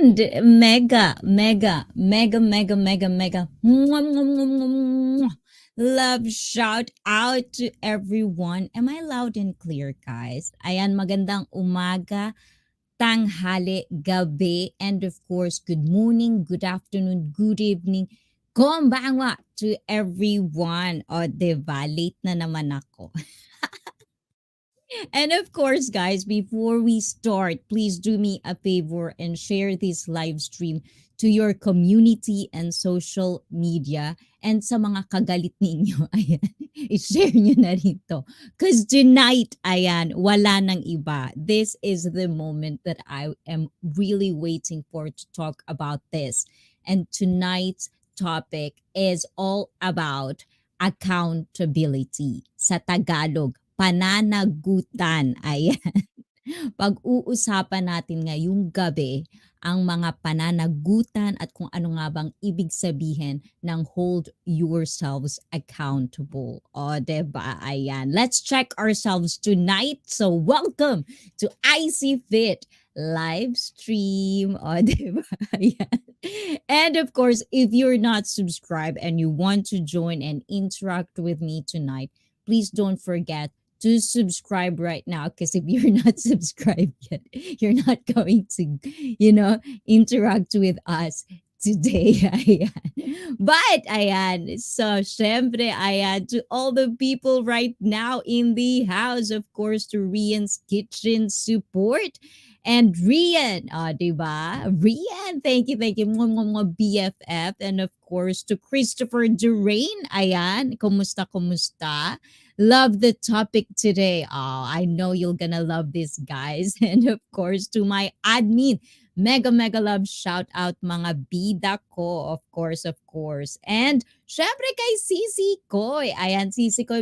And mega mwah, mwah, mwah, mwah, mwah. Love shout out to everyone. Am I loud and clear, guys? Ayan, magandang umaga, tanghali, gabi, and of course, good morning, good afternoon, good evening. Konbanwa to everyone. O, diba? Late na naman ako. And of course, guys, before we start, please do me a favor and share this live stream to your community and social media. And sa mga kagalit ninyo, ayan, i-share nyo na rito. Because tonight, ayan, wala nang iba. This is the moment that I am really waiting for to talk about this. And tonight's topic is all about accountability. Sa Tagalog, pananagutan. Ayan. Pag-uusapan natin ngayong gabi ang mga pananagutan at kung ano nga bang ibig sabihin ng hold yourselves accountable. O, diba? Ayan. Let's check ourselves tonight. So, welcome to ICEE Fit live stream. O, diba? Ayan. And of course, if you're not subscribed and you want to join and interact with me tonight, please don't forget to subscribe right now, because if you're not subscribed yet, you're not going to, interact with us today. Ayan. But, ayan, so, syempre, ayan, to all the people right now in the house, of course, to Rian's Kitchen Support. And Rian, diba? Rian, thank you, mga BFF. And of course, to Christopher Durain, ayan, kumusta? Love the topic today. Oh, I know you're gonna love this, guys. And of course, to my admin, mega love shout out mga bida ko, of course. And syempre kay Sisi Koy. Ayan, Sisi Koy,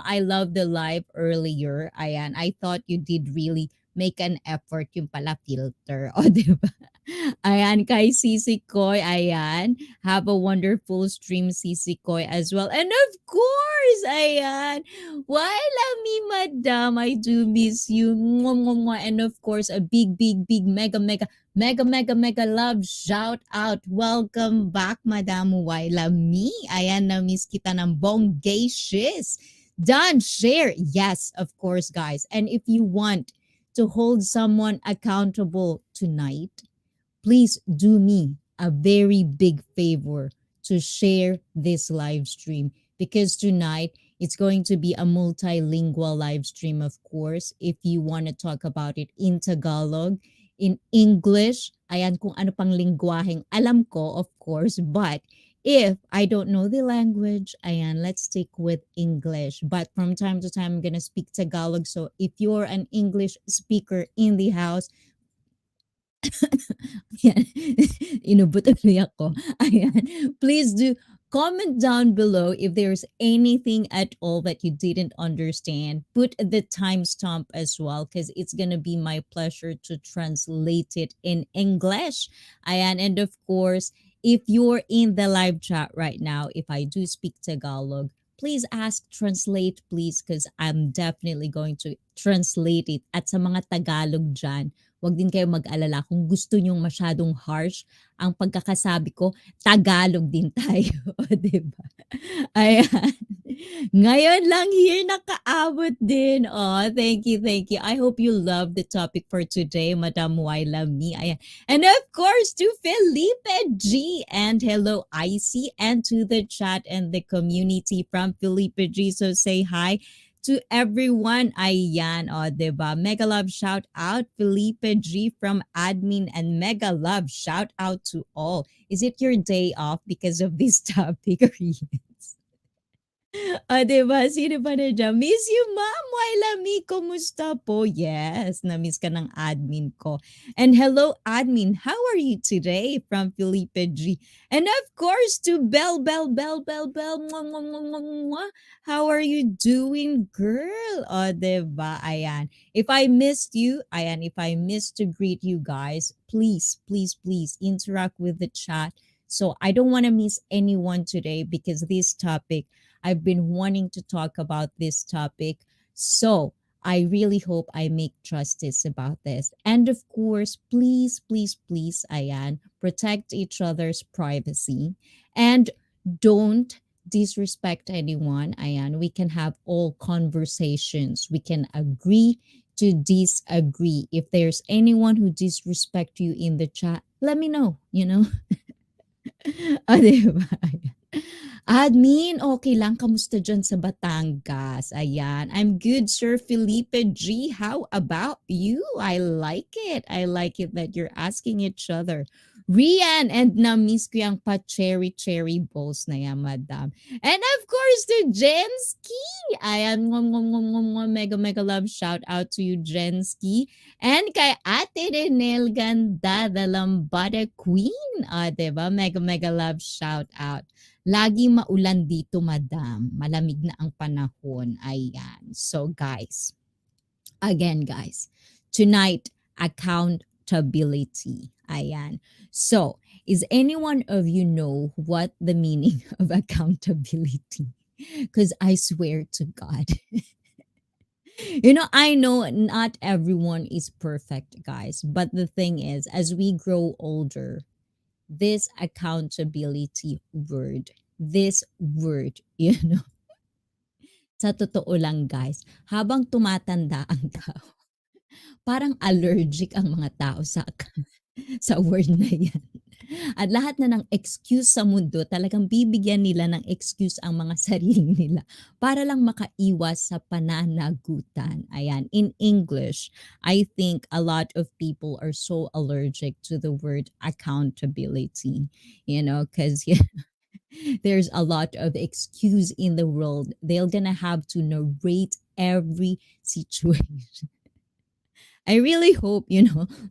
I love the live earlier. Ayan, I thought you did really make an effort, yung pala filter. O, diba? Ayan, kay Sisi Koy, ayan. Have a wonderful stream, Sisi Koy, as well. And of course, ayan. Wala me, madam. I do miss you. Mwah, mwah, mwah. And of course, a big, mega love shout out. Welcome back, Madam Waila me. Ayan, na-miss kita ng bonggacious. Done, share. Yes, of course, guys. And if you want to hold someone accountable tonight, please do me a very big favor to share this live stream, because tonight It's going to be a multilingual live stream, of course. If you want to talk about it in Tagalog, in English, ayan, kung ano pang lingwaheng alam ko, of course. But if I don't know the language, ayan, let's stick with English. But from time to time, I'm gonna speak Tagalog. So if you're an English speaker in the house, yan, inubot ulit ako. Ayan, please do comment down below if there's anything at all that you didn't understand. Put the timestamp as well because it's gonna be my pleasure to translate it in English. Ayan, and of course, if you're in the live chat right now, if I do speak Tagalog, please ask translate please because I'm definitely going to translate it. At sa mga Tagalog dyan, wag din kayo mag-alala kung gusto nyong masyadong harsh ang pagkakasabi ko, Tagalog din tayo, o 'di ba? Ayan. Ngayon lang here nakaabot din. Oh, thank you, thank you. I hope you love the topic for today, Madam Waila Me. Ayan. And of course, to Felipe G. And hello, ICEE. And to the chat and the community from Felipe G. So say hi to everyone. Ayan, o, diba? Mega love shout out, Felipe G from admin, and mega love shout out to all. Is it your day off because of this topic? Or yes? Ah, 'di ba? Sino ba nandiyan? Miss you, ma'am. Waila me. Kumusta po? Yes, na-miss ka ng admin ko. And hello, admin. How are you today? From Felipe G. And of course, to Bell, Bell, Bell, Bell, Bell. Mwah, mwah, mwah, mwah, mwah. How are you doing, girl? O, 'di ba? Ayan. If I missed you, ayan, if I missed to greet you guys, please, please, please interact with the chat. So I don't want to miss anyone today because this topic, I've been wanting to talk about this topic. So I really hope I make justice about this. And of course, please, please, please, ayan, protect each other's privacy and don't disrespect anyone. Ayan, we can have all conversations. We can agree to disagree. If there's anyone who disrespect you in the chat, let me know, you know? O, di ba? Admin, okay lang. Kamusta dyan sa Batangas? Ayan. I'm good, Sir Felipe G. How about you? I like it. I like it that you're asking each other. Rian, and na-miss ko yung pa-cherry-cherry balls na yan, madam. And of course, to Jensky. Ayan, mega, mega love shout out to you, Jensky. And kay Ate Renel Ganda, the Lambada Queen. Ah, diba? Mega, mega love shout out. Lagi maulan dito, madam. Malamig na ang panahon. Ayan. So, guys. Again, guys. Tonight, accountability. Ayan. So, is anyone of you know what the meaning of accountability? Because I swear to God. I know not everyone is perfect, guys. But the thing is, as we grow older, this accountability word, this word, sa totoo lang guys, habang tumatanda ang tao, parang allergic ang mga tao sa word na yan. At lahat na ng excuse sa mundo, talagang bibigyan nila ng excuse ang mga sarili nila para lang makaiwas sa pananagutan. Ayan, in English, I think a lot of people are so allergic to the word accountability, because there's a lot of excuse in the world. They're gonna have to narrate every situation. I really hope,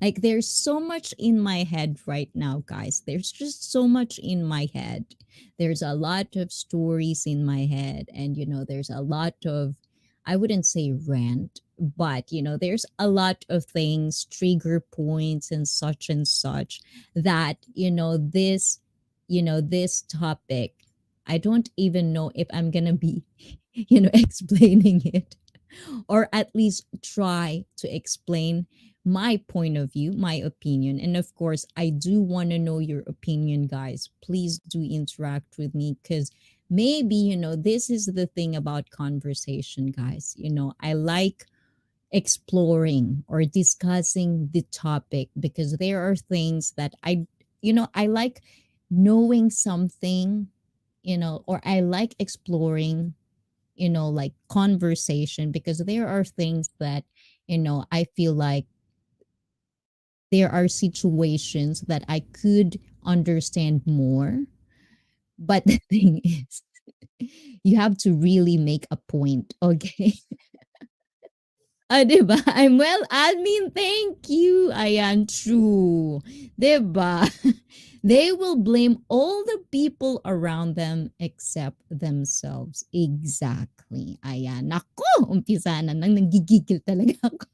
like there's so much in my head right now, guys. There's just so much in my head. There's a lot of stories in my head, and, there's a lot of, I wouldn't say rant, but, there's a lot of things, trigger points, and such that, this topic, I don't even know if I'm going to be, explaining it or at least try to explain my point of view, my opinion. And of course, I do want to know your opinion, guys. Please do interact with me because maybe, this is the thing about conversation, guys. I like exploring or discussing the topic because there are things that I like knowing something, or I like exploring like conversation, because there are things that, I feel like there are situations that I could understand more. But the thing is, you have to really make a point, okay? 'Di ba? I'm well admin, thank you. Ayan, true. 'Di ba? They will blame all the people around them except themselves. Exactly. Ayan. Naku! Umpisa na nang nanggigigil talaga ako.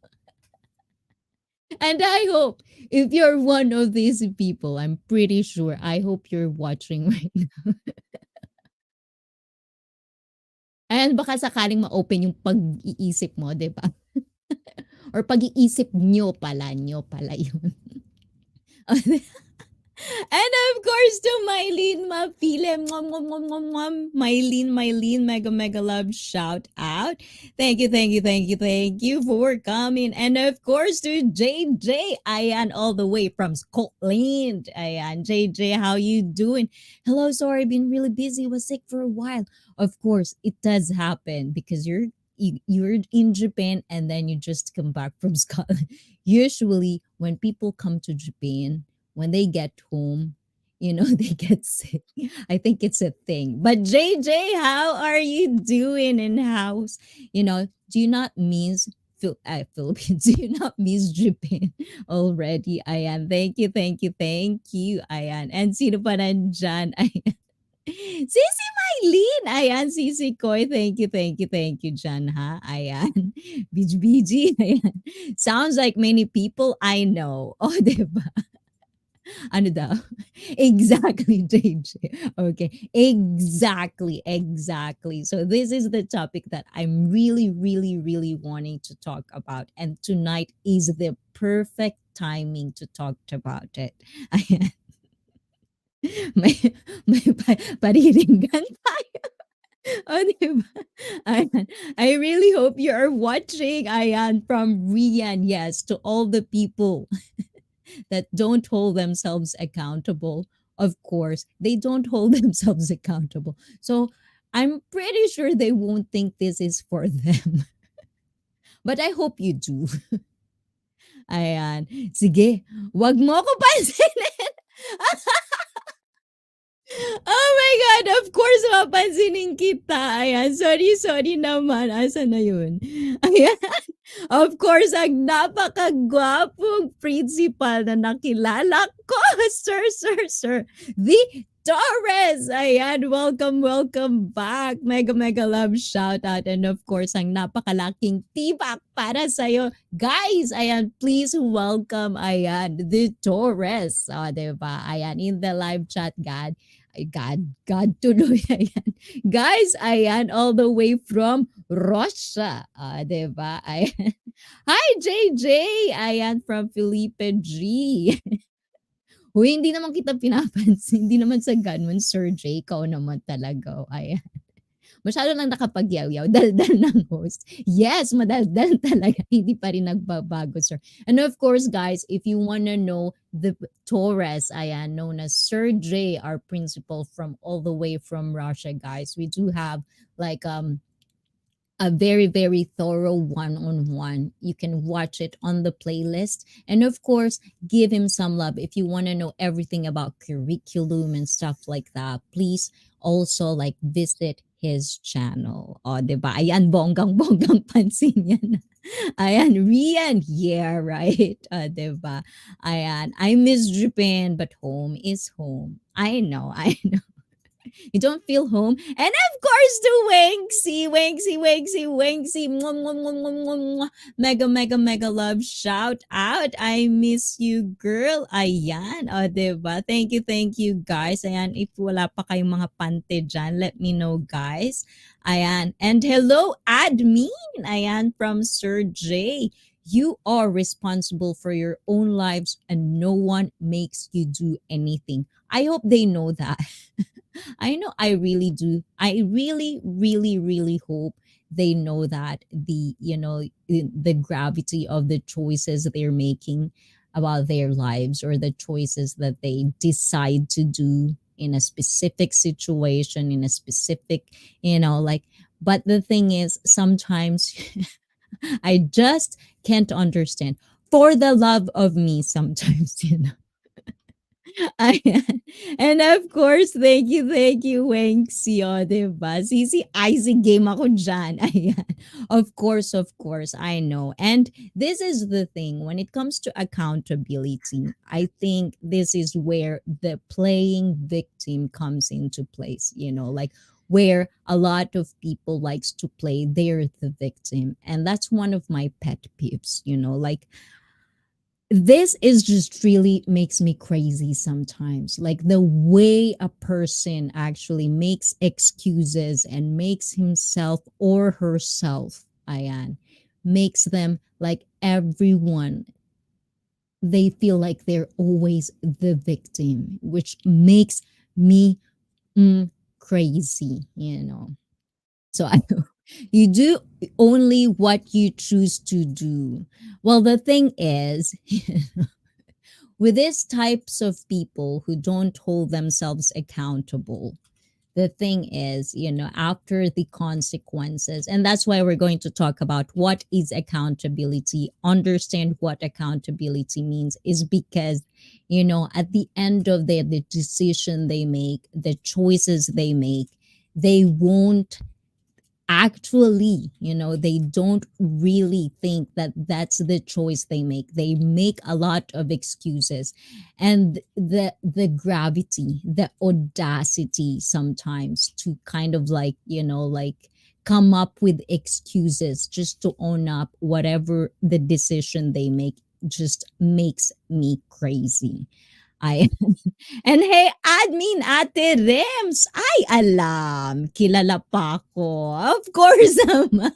And I hope if you're one of these people, I'm pretty sure, I hope you're watching right now. And baka sakaling ma-open yung pag-iisip mo, 'di ba? Or pag-iisip nyo pala yun. And of course, to Mylene Mapile, mwah, mwah, mwah, mwah, mwah. Mylene, mega, mega love shout out. Thank you, thank you, thank you, thank you for coming. And of course, to JJ, Ayan, all the way from Scotland. Ayan, JJ, how you doing? Hello, sorry, I've been really busy, was sick for a while. Of course, it does happen because you're in Japan and then you just come back from Scotland. Usually, when people come to Japan, when they get home, they get sick. I think it's a thing. But JJ, how are you doing in house? Do you not miss Philippines? Do you not miss Japan already? Ayan. Thank you, thank you, thank you. Ayan. And sino pa nandyan? Ayan. Sisi Mylene! Ayan, Sisi Koy. Thank you, thank you, thank you, Jan, ha? Ayan. BG. Ayan. Sounds like many people I know. Oh, diba? Ano daw? Exactly, JJ. Okay. Exactly. Exactly. So this is the topic that I'm really, really, really wanting to talk about. And tonight is the perfect timing to talk about it. Ayan. May, pariringan tayo. O, diba? Ayan. I really hope you are watching. Ayan, from Rian. Yes, to all the people that don't hold themselves accountable. Of course, they don't hold themselves accountable. So I'm pretty sure they won't think this is for them. But I hope you do. Ayan. Sige, wag mo ko pansinin. Oh my God! Of course, mapansinin kita. Ayan. Sorry, sorry naman. Asa na yun? Ayan. Of course, ang napakagwapong principal na nakilala ko. Sir. The Torres. Ayan. Welcome, welcome back. Mega, mega love shout out. And of course, ang napakalaking tibak para sa'yo. Guys, ayan, please welcome, ayan, the Torres. O, diba? Ayan, in the live chat, God. Ay, God tuloy. Ayan. Guys, ayan, all the way from Russia. Diba? Ayan. Hi, JJ! Ayan, from Felipe G. Uy, hindi naman kita pinapansin. Hindi naman sa ganun, Sir J. Ikaw naman talaga. Ayan. Masyado lang nakapagyaw-yaw. Daldal ng host. Yes, madaldal talaga. Hindi pa rin nagbabago, sir. And of course, guys, if you wanna know the Torres, ayan, known as Sir J, our principal from all the way from Russia, guys, we do have like a very, very thorough one-on-one. You can watch it on the playlist. And of course, give him some love. If you want to know everything about curriculum and stuff like that, please also like visit his channel. O, diba? Ayan, bonggang-bonggang pansin yan. Ayan, Rian. Yeah, right. Diba? Ayan, I miss Japan, but home is home. I know, I know. You don't feel home. And of course, to Wanksy. Mwah, mwah, mwah, mwah, mwah, mwah. Mega, mega, mega love shout out. I miss you, girl. Ayan. O, diba? Thank you, guys. Ayan, if wala pa kayong mga pante dyan, let me know, guys. Ayan. And hello, admin. Ayan, from Sir J. You are responsible for your own lives and no one makes you do anything. I hope they know that. I know I really do. I really, really, really hope they know that the gravity of the choices they're making about their lives, or the choices that they decide to do in a specific situation, in a specific, like But the thing is, sometimes I just can't understand. For the love of me, sometimes, Ayan. And of course, thank you, Wenxie, o, diba? Sisi, icing game ako dyan. Ayan. Of course, I know. And this is the thing, when it comes to accountability, I think this is where the playing victim comes into place, like where a lot of people likes to play they're the victim. And that's one of my pet peeves, like this is just really makes me crazy sometimes, like the way a person actually makes excuses and makes himself or herself, ayan, makes them like everyone, they feel like they're always the victim, which makes me crazy, so I you do only what you choose to do. Well, the thing is, with these types of people who don't hold themselves accountable, the thing is, after the consequences, and that's why we're going to talk about what is accountability, understand what accountability means, is because, at the end of the decision they make, the choices they make, they won't actually, they don't really think that that's the choice they make. They make a lot of excuses, and the gravity, the audacity sometimes to kind of like, like come up with excuses just to own up whatever the decision they make, just makes me crazy. I And hey, admin Ate Rems, ay alam, kilala pa ako. Of course naman.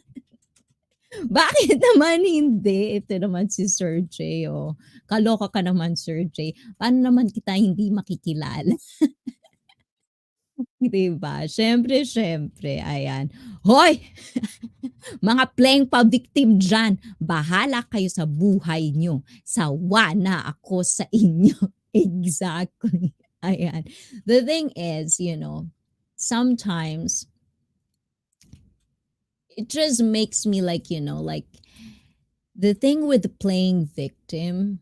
Bakit naman hindi? Ito naman si Sir J, oh. Kaloka ka naman, Sir J. Paano naman kita hindi makikilala? 'Di ba? Siyempre, ayan. Hoy! Mga playing pa-victim dyan, bahala kayo sa buhay nyo. Sawa na ako sa inyo. Exactly. Ayan. The thing is, sometimes it just makes me like, like the thing with playing victim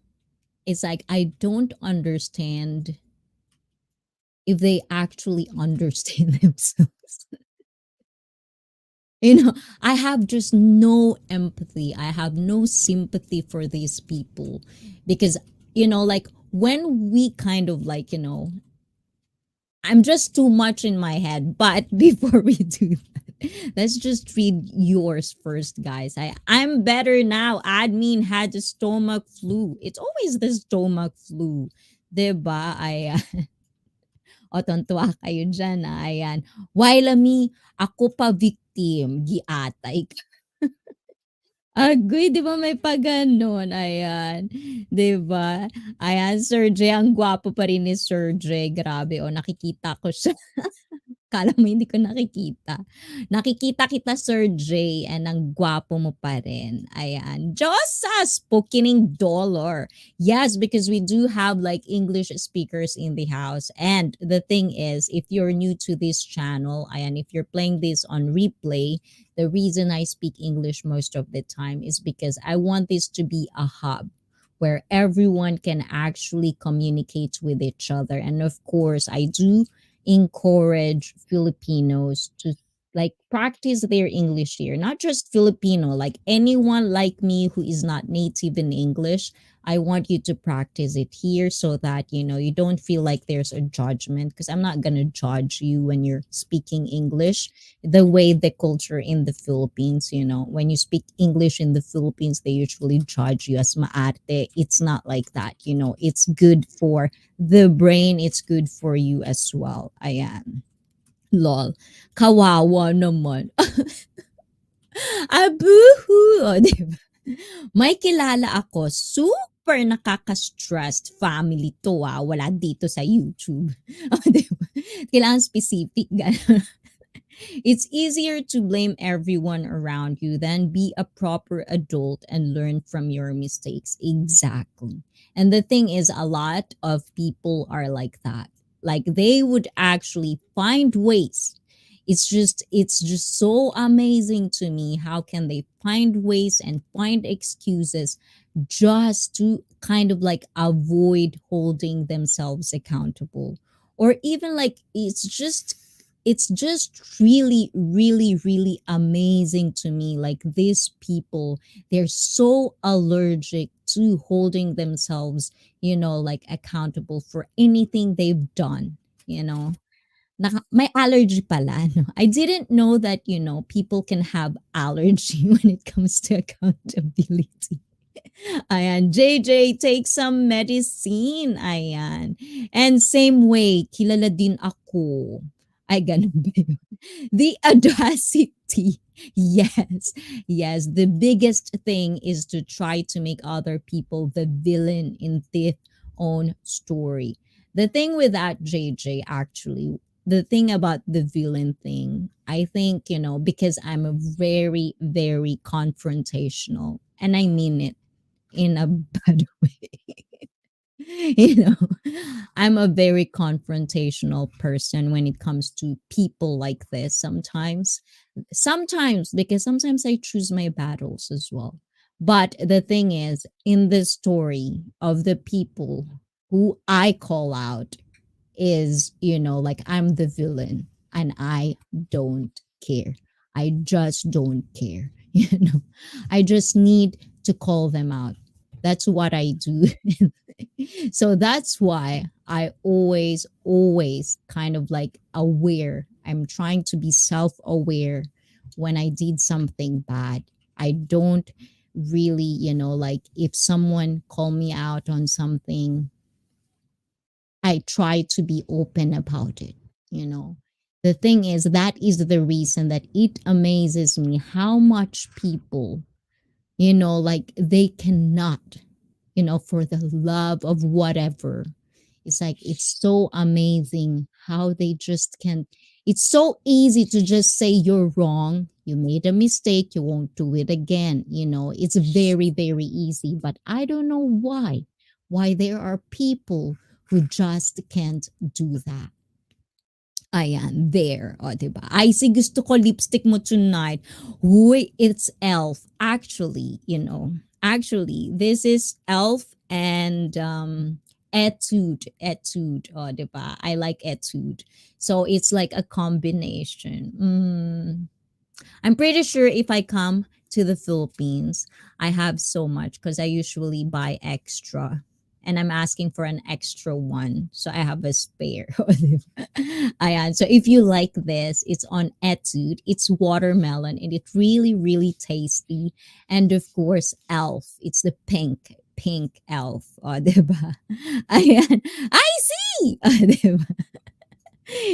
is like I don't understand if they actually understand themselves. I have just no empathy. I have no sympathy for these people because, like when we kind of like, I'm just too much in my head. But before we do that, let's just read yours first, guys. I'm better now. Admin had the stomach flu. It's always the stomach flu. Diba? O, tontuwa kayo dyan, ayan. While me, ako pa victim, giatay. Agoy, 'di ba may pa gano'n? Ayan, 'di ba? Ayan, Sir J, ang gwapo pa rin ni Sir J, grabe, oh, nakikita ko siya. Akala mo hindi ko nakikita. Nakikita kita, Sir J, and ang gwapo mo pa rin. Ayan. Josas, Pokining Dollar. Yes, because we do have like English speakers in the house. And the thing is, if you're new to this channel, ayan, if you're playing this on replay, the reason I speak English most of the time is because I want this to be a hub where everyone can actually communicate with each other. And of course, I do encourage Filipinos to like practice their English here. Not just Filipino, like anyone like me who is not native in English. I want you to practice it here so that you don't feel like there's a judgment, because I'm not going to judge you when you're speaking English the way the culture in the Philippines, when you speak English in the Philippines, they usually judge you as maarte. It's not like that, it's good for the brain, it's good for you as well. Ayan. Lol. Kawawa naman. Abuhu! O, diba? May kilala ako, super nakaka-stressed family to, wala dito sa YouTube. O, diba? Kailangan specific. It's easier to blame everyone around you than be a proper adult and learn from your mistakes. Exactly. And the thing is, a lot of people are like that. Like they would actually find ways. It's just so amazing to me. How can they find ways and find excuses just to kind of like avoid holding themselves accountable? Or even like it's just really really really amazing to me, like these people, they're so allergic to holding themselves, like accountable for anything they've done, you know. May allergy pala, no? I didn't know that, people can have allergy when it comes to accountability. Ayan, JJ, take some medicine. Ayan. And same way, kilala din ako. Ay, ganun ba yun? The audacity. Yes. Yes. The biggest thing is to try to make other people the villain in their own story. The thing with that, JJ, actually, the thing about the villain thing, I think, because I'm a very, very confrontational, and I mean it in a bad way. you know, I'm a very confrontational person when it comes to people like this sometimes. Sometimes, because sometimes I choose my battles as well. But the thing is, in the story of the people who I call out, is, like I'm the villain and I don't care. I just don't care. I just need to call them out. That's what I do. So that's why I always kind of like aware. I'm trying to be self aware when I did something bad. I don't really, like if someone call me out on something, I try to be open about it, you know. The thing is, that is the reason that it amazes me how much people, like they cannot, for the love of whatever. It's like, it's so amazing how they just can. It's so easy to just say you're wrong. You made a mistake. You won't do it again. It's very, very easy. But I don't know why there are people who just can't do that. Ayan, there. O, diba? ICEE, gusto ko lipstick mo tonight. Huy, it's Elf. Actually, this is Elf and Etude. O, diba? I like Etude. So it's like a combination. I'm pretty sure if I come to the Philippines, I have so much because I usually buy extra. And I'm asking for an extra one. So I have a spare. Ayan. So if you like this, it's on Etude. It's watermelon and it's really, really tasty. And of course, Elf. It's the pink elf. O, diba? Ayan. I see! O, diba?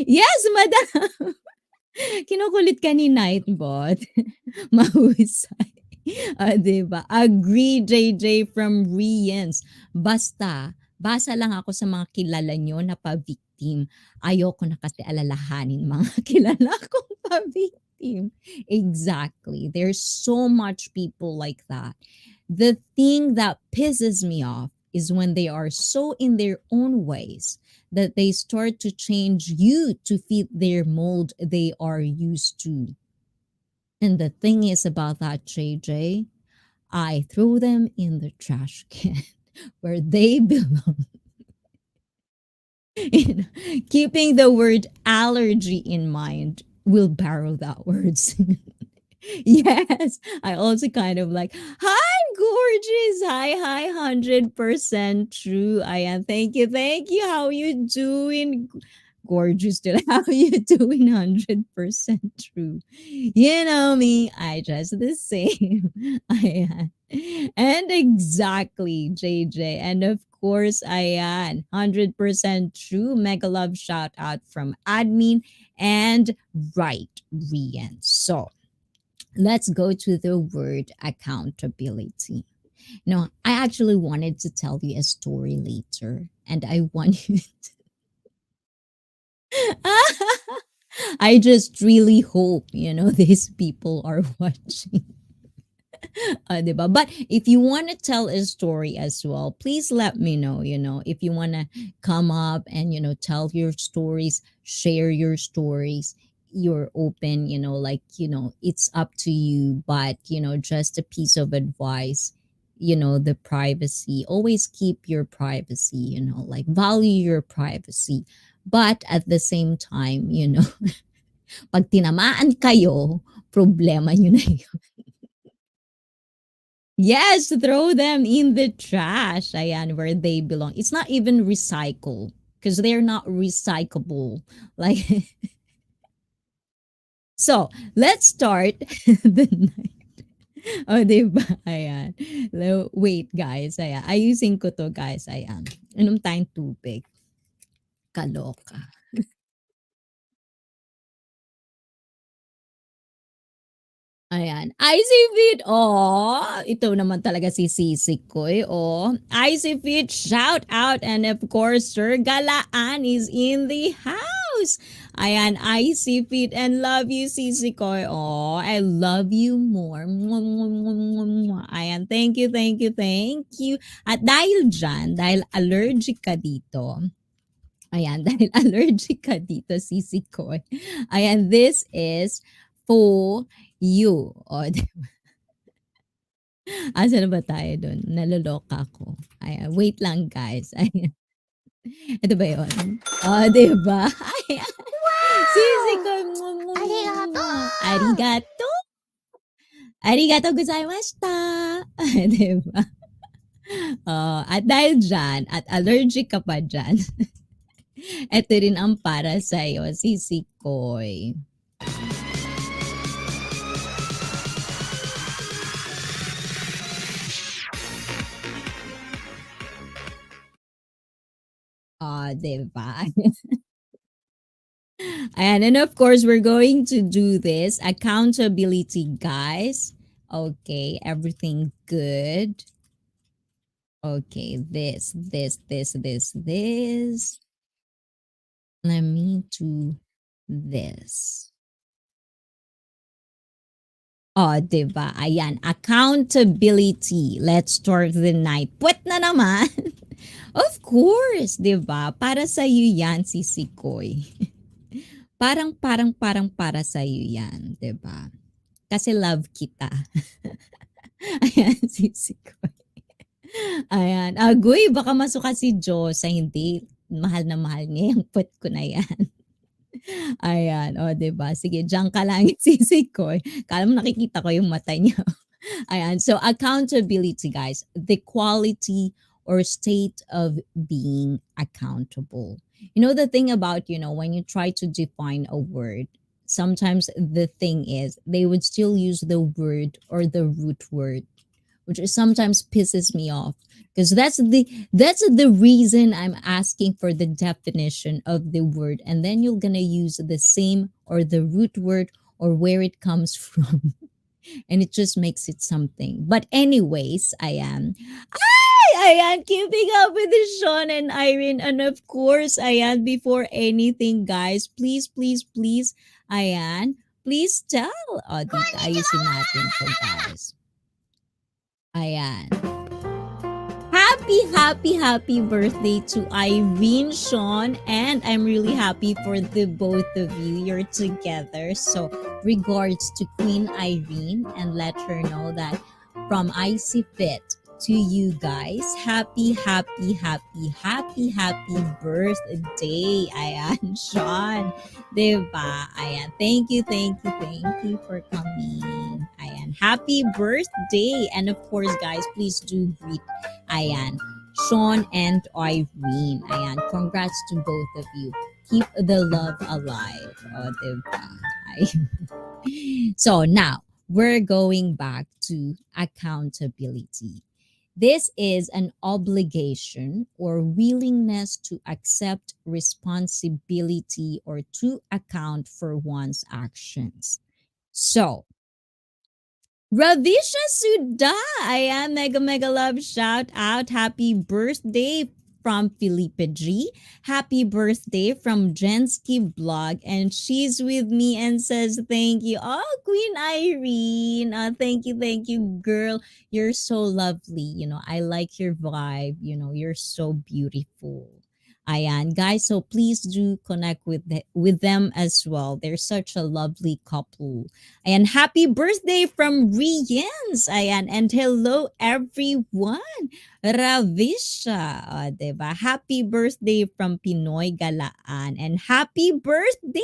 Yes, madam. Kinukulit ka ni Nightbot. Mahusay. 'Di ba? Agree, JJ from Rians. Basta, basa lang ako sa mga kilala nyo na pa-victim. Ayoko na kasi alalahanin mga kilala kong pa-victim. Exactly. There's so much people like that. The thing that pisses me off is when they are so in their own ways that they start to change you to fit their mold they are used to. And the thing is about that, JJ, I throw them in the trash can where they belong. Keeping the word allergy in mind, we'll borrow that words. Yes, I also kind of like, hi, gorgeous. Hi, 100% true. I am. Thank you. Thank you. How you doing? Gorgeous. How you doing? 100% true. You know me. I just the same. I am. And exactly, JJ. And of course, I am 100% true. Mega love shout out from admin and right, Rian. So, let's go to the word accountability. No, I actually wanted to tell you a story later, and I want you. I just really hope, these people are watching. 'Di ba? But if you want to tell a story as well, please let me know, if you want to come up and, tell your stories, share your stories. you're open, like, it's up to you, but, just a piece of advice, the privacy, always keep your privacy, like value your privacy. But at the same time, pag tinamaan kayo, problema nyo na yun. Yes, throw them in the trash, ayan, where they belong. It's not even recycle because they're not recyclable. Like, so, let's start the night. Oh, diba? Ayan. Wait, guys. Ayan. Ayusin ko to, guys. Ayan. Inom tayong tubig. Kaloka. Ayan. Icy Fit. Oh, ito naman talaga si Sisi Koy. Oh, Icy Fit, shout out. And of course, Sir Galaan is in the house. Ayan, Icy Fit and love you, Sisi Koy. Oh, I love you more. Mwah, mwah, mwah, mwah, mwah. Ayan, thank you, thank you, thank you. At dahil dyan, dahil allergic ka dito, ayan, dahil allergic ka dito, Sisi Koy. Ayan, this is for you. O, asa na ba tayo dun? Naloloka ako. Ayan, wait lang guys. Ayan. Ito ba yun? Oh, diba? Ayan. Sisi Koy. Mwah, mwah, mwah, mwah. Arigato. Arigato gozaimashita. Diba? Oh, at dahil dyan, at allergic ka pa dyan, ito rin ang para sa'yo, Sisi Koy. Oh, diba? And of course, we're going to do this accountability, guys. Okay, everything good. Okay, this. Let me do this. Oh, diba? Ayan, accountability. Let's start the night. Puwet na naman. Of course, diba? Para sa'yo yan, si Sikoy. Parang para sa'yo yan, diba? Kasi love kita. Ayan, si Sikoy. Ayan. Agoy, baka masuka si Diyos sa hindi. Mahal na mahal niya yung put ko na yan. Ayan. O, diba? Sige, diyan ka lang, Sisi ko. Kala mo nakikita ko yung mata niya. Ayan. So, accountability, guys. The quality or state of being accountable. The thing about, when you try to define a word, sometimes the thing is they would still use the word or the root word, which is sometimes pisses me off because that's the reason I'm asking for the definition of the word, and then you're gonna use the same or the root word or where it comes from, and it just makes it something. But anyways, I am keeping up with the Sean and Irene, and of course, Ayan, before anything, guys, please, Ayan, please tell. Oh, dito, ayusin natin to, guys. Ayan. Happy birthday to Irene, Sean, and I'm really happy for the both of you. You're together. So, regards to Queen Irene, and let her know that from ICEE Fit to you guys, happy birthday. Ayan, Sean. Diba? Ayan, thank you for coming. Ayan, happy birthday. And of course, guys, please do greet Ayan, Sean and Irene. Ayan, congrats to both of you. Keep the love alive. O, diba? So now, we're going back to accountability. This is an obligation or willingness to accept responsibility or to account for one's actions. So, Ravisha Suda, ayan, mega love shout out. Happy birthday from Felipe G. Happy birthday from Jensky Blog. And she's with me and says thank you. Oh, Queen Irene. Thank you, girl. You're so lovely. I like your vibe. You're so beautiful. Ayan, guys. So please do connect with them as well. They're such a lovely couple. And happy birthday from Rians. Ayan. And hello, everyone. Ravisha. O, diba? Happy birthday from Pinoy Galaan. And happy birthday.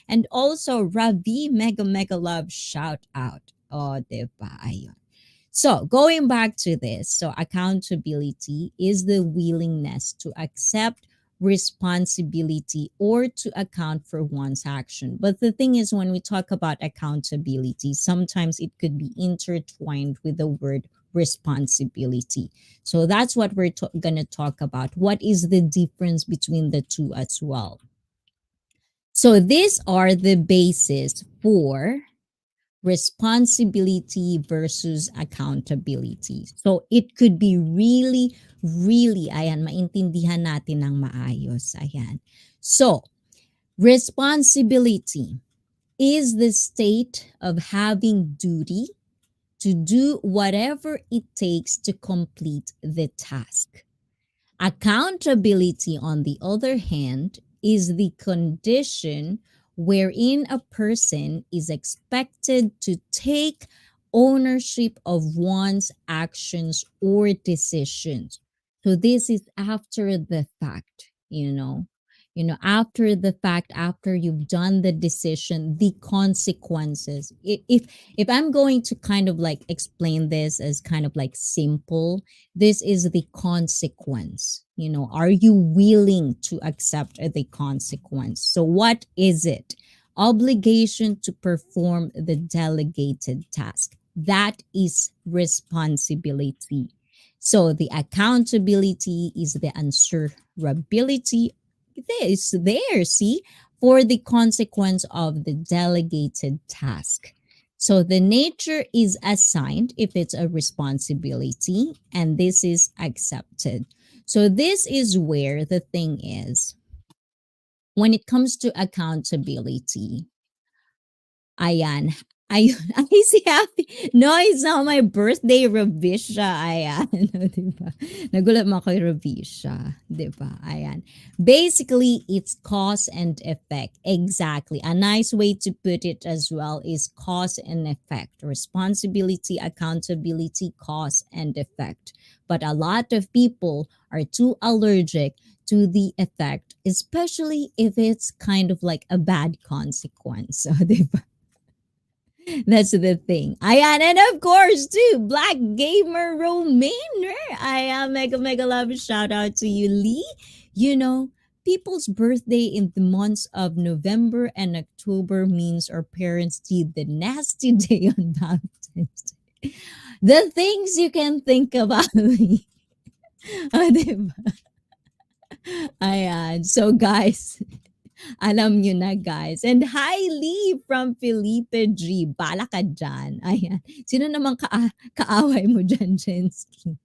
And also, Ravi, mega, mega love shout out. O, diba? Ayun. So, going back to this, so accountability is the willingness to accept responsibility or to account for one's action. But the thing is, when we talk about accountability, sometimes it could be intertwined with the word responsibility. So, that's what we're going to talk about. What is the difference between the two as well? So, these are the basis for responsibility versus accountability. So it could be really, really, ayan, maintindihan natin ng maayos. Ayan. So, responsibility is the state of having duty to do whatever it takes to complete the task. Accountability, on the other hand, is the condition wherein a person is expected to take ownership of one's actions or decisions. So this is after the fact, you know. After the fact, after you've done the decision, the consequences. If I'm going to kind of like explain this as kind of like simple, this is the consequence. Are you willing to accept the consequence? So what is it? Obligation to perform the delegated task. That is responsibility. So the accountability is the answerability. This there, see, for the consequence of the delegated task. So the nature is assigned if it's a responsibility, and this is accepted. So this is where the thing is. When it comes to accountability, ayan, ayun, ay si Happy. No, it's not my birthday, Ravisha. Ayan, diba? Nagulat mo kay Ravisha, diba? Ayan. Basically, it's cause and effect. Exactly. A nice way to put it as well is cause and effect. Responsibility, accountability, cause and effect. But a lot of people are too allergic to the effect, especially if it's kind of like a bad consequence. So, diba? That's the thing. Ayan, and of course, too, Black Gamer Romainer. Ayan, mega, mega love shout out to you, Lee. People's birthday in the months of November and October means our parents did the nasty day on Valentine's Day. The things you can think about me. Ah, diba? Ayan. So, guys, alam nyo na, guys. And hi, Lee from Felipe G. Bala ka dyan. Ayan. Sino naman kaaway mo dyan, Jensky?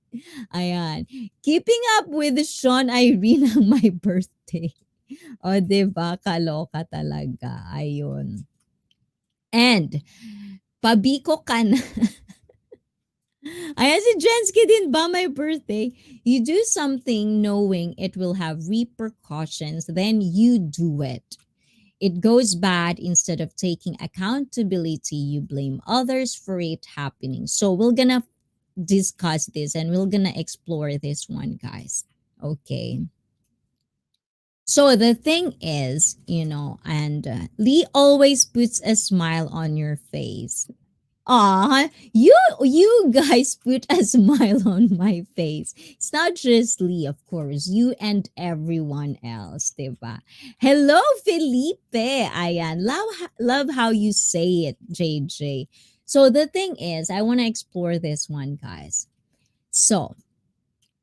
Ayan. Keeping up with Sean Irene ang my birthday. O, diba? Kaloka talaga. Ayun. And, pabiko ka na. Ayan, si Jensky din ba my birthday? You do something knowing it will have repercussions, then you do it. It goes bad, instead of taking accountability, you blame others for it happening. So we're gonna discuss this and we're gonna explore this one, guys. Okay. So the thing is, and Lee always puts a smile on your face. You guys put a smile on my face. It's not just Lee, of course. You and everyone else, diba? Hello, Felipe. Ayan. Love how you say it, JJ. So the thing is, I want to explore this one, guys. So,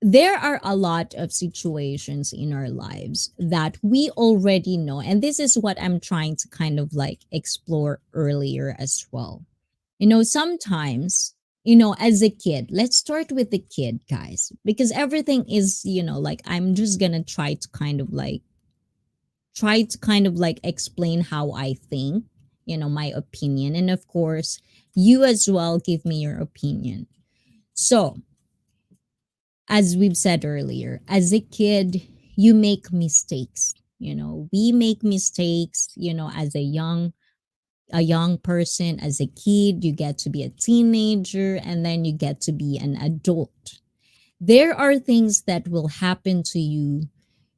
there are a lot of situations in our lives that we already know. And this is what I'm trying to kind of like explore earlier as well. Sometimes, as a kid, let's start with the kid, guys, because everything is, like I'm just gonna try to kind of like explain how I think, my opinion. And of course, you as well give me your opinion. So, as we've said earlier, as a kid, you make mistakes. We make mistakes, as a young person, as a kid, you get to be a teenager, and then you get to be an adult. There are things that will happen to you,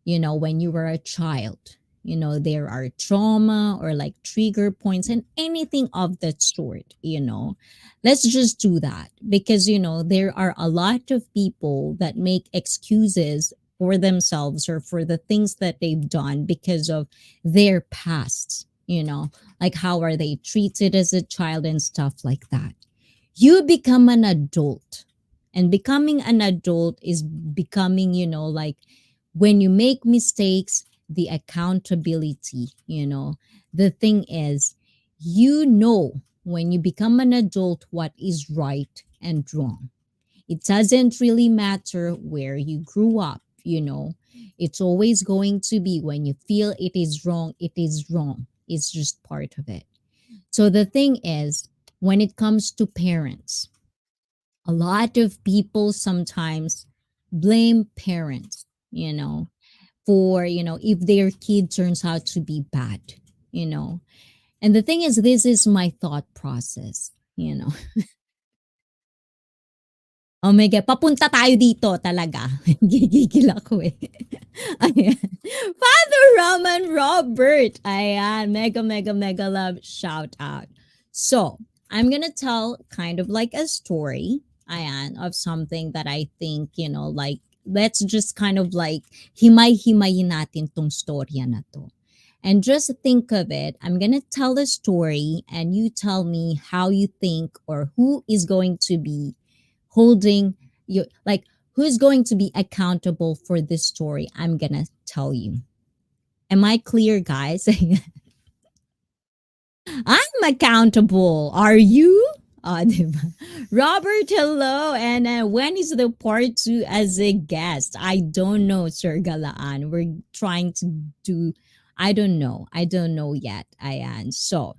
when you were a child. There are trauma or like trigger points and anything of that sort. Let's just do that because, there are a lot of people that make excuses for themselves or for the things that they've done because of their past, like how are they treated as a child and stuff like that. You become an adult, and becoming an adult is becoming, like when you make mistakes, the accountability. The thing is, when you become an adult what is right and wrong. It doesn't really matter where you grew up. It's always going to be, when you feel it is wrong, it is wrong. It's just part of it. So the thing is, when it comes to parents, a lot of people sometimes blame parents, for, if their kid turns out to be bad, you know. And the thing is, this is my thought process. Oh my God, papunta tayo dito talaga. Gigigil ako eh. Ayan. Father Roman Robert. Ayan, mega, mega, mega love shout out. So, I'm gonna tell kind of like a story, ayan, of something that I think, like, let's just kind of like himay-himayin natin tong storya na to. And just think of it. I'm gonna tell a story and you tell me how you think, or who is going to be holding you, like who's going to be accountable for this story I'm gonna tell you. Am I clear, guys? I'm accountable. Are you? Diba? Robert, hello. And when is the part two as a guest? I don't know, Sir Galaan. We're trying to do, I don't know. I don't know yet, Ayan. So,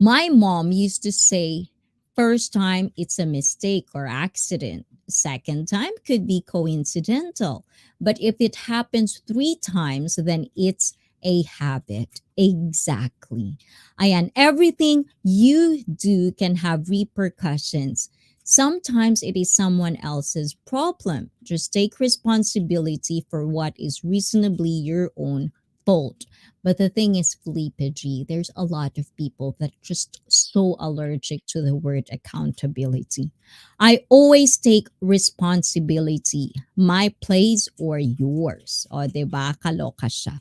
my mom used to say, first time it's a mistake or accident. Second time could be coincidental. But if it happens three times, then it's a habit. Exactly. Ayan, everything you do can have repercussions. Sometimes it is someone else's problem. Just take responsibility for what is reasonably your own fault. But the thing is, Felipe G, there's a lot of people that are just so allergic to the word accountability. I always take responsibility, my place or yours. O, diba? Kaloka siya.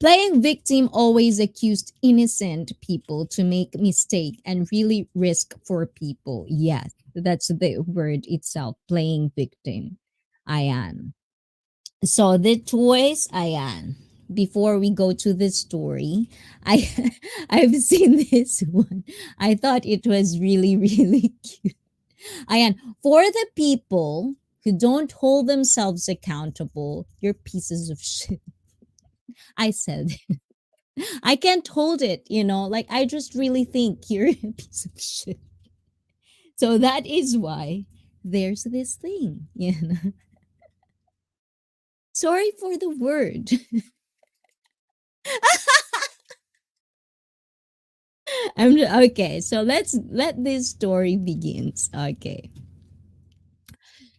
Playing victim always accused innocent people to make mistake and really risk for people. Yes, that's the word itself, playing victim. Ayan. So the toys, ayan. Before we go to the story, I I've seen this one. I thought it was really really cute. Ayan, for the people who don't hold themselves accountable, you're pieces of shit. I said, I can't hold it. Like I just really think you're a piece of shit. So that is why there's this thing. Sorry for the word. Okay, so let's let this story begins. Okay.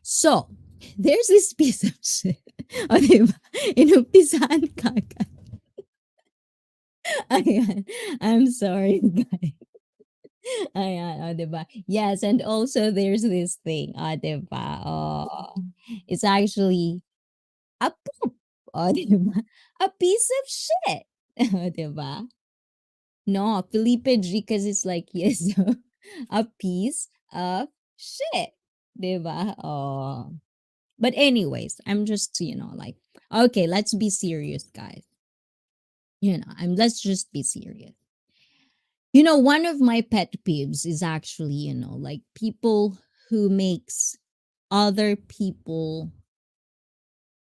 So, there's this piece of shit. O, diba? Inumpisahan ka agad. Ayan. I'm sorry, guys. Ayan, o, diba? Yes, and also there's this thing, diba? Oh, it's actually a poop. O, diba? A piece of shit. O, diba? No, Felipe G, because it's like, yes, a piece of shit. Diba? Oh. But anyways, I'm just, like, okay, let's be serious, guys. Let's just be serious. One of my pet peeves is actually, like people who makes other people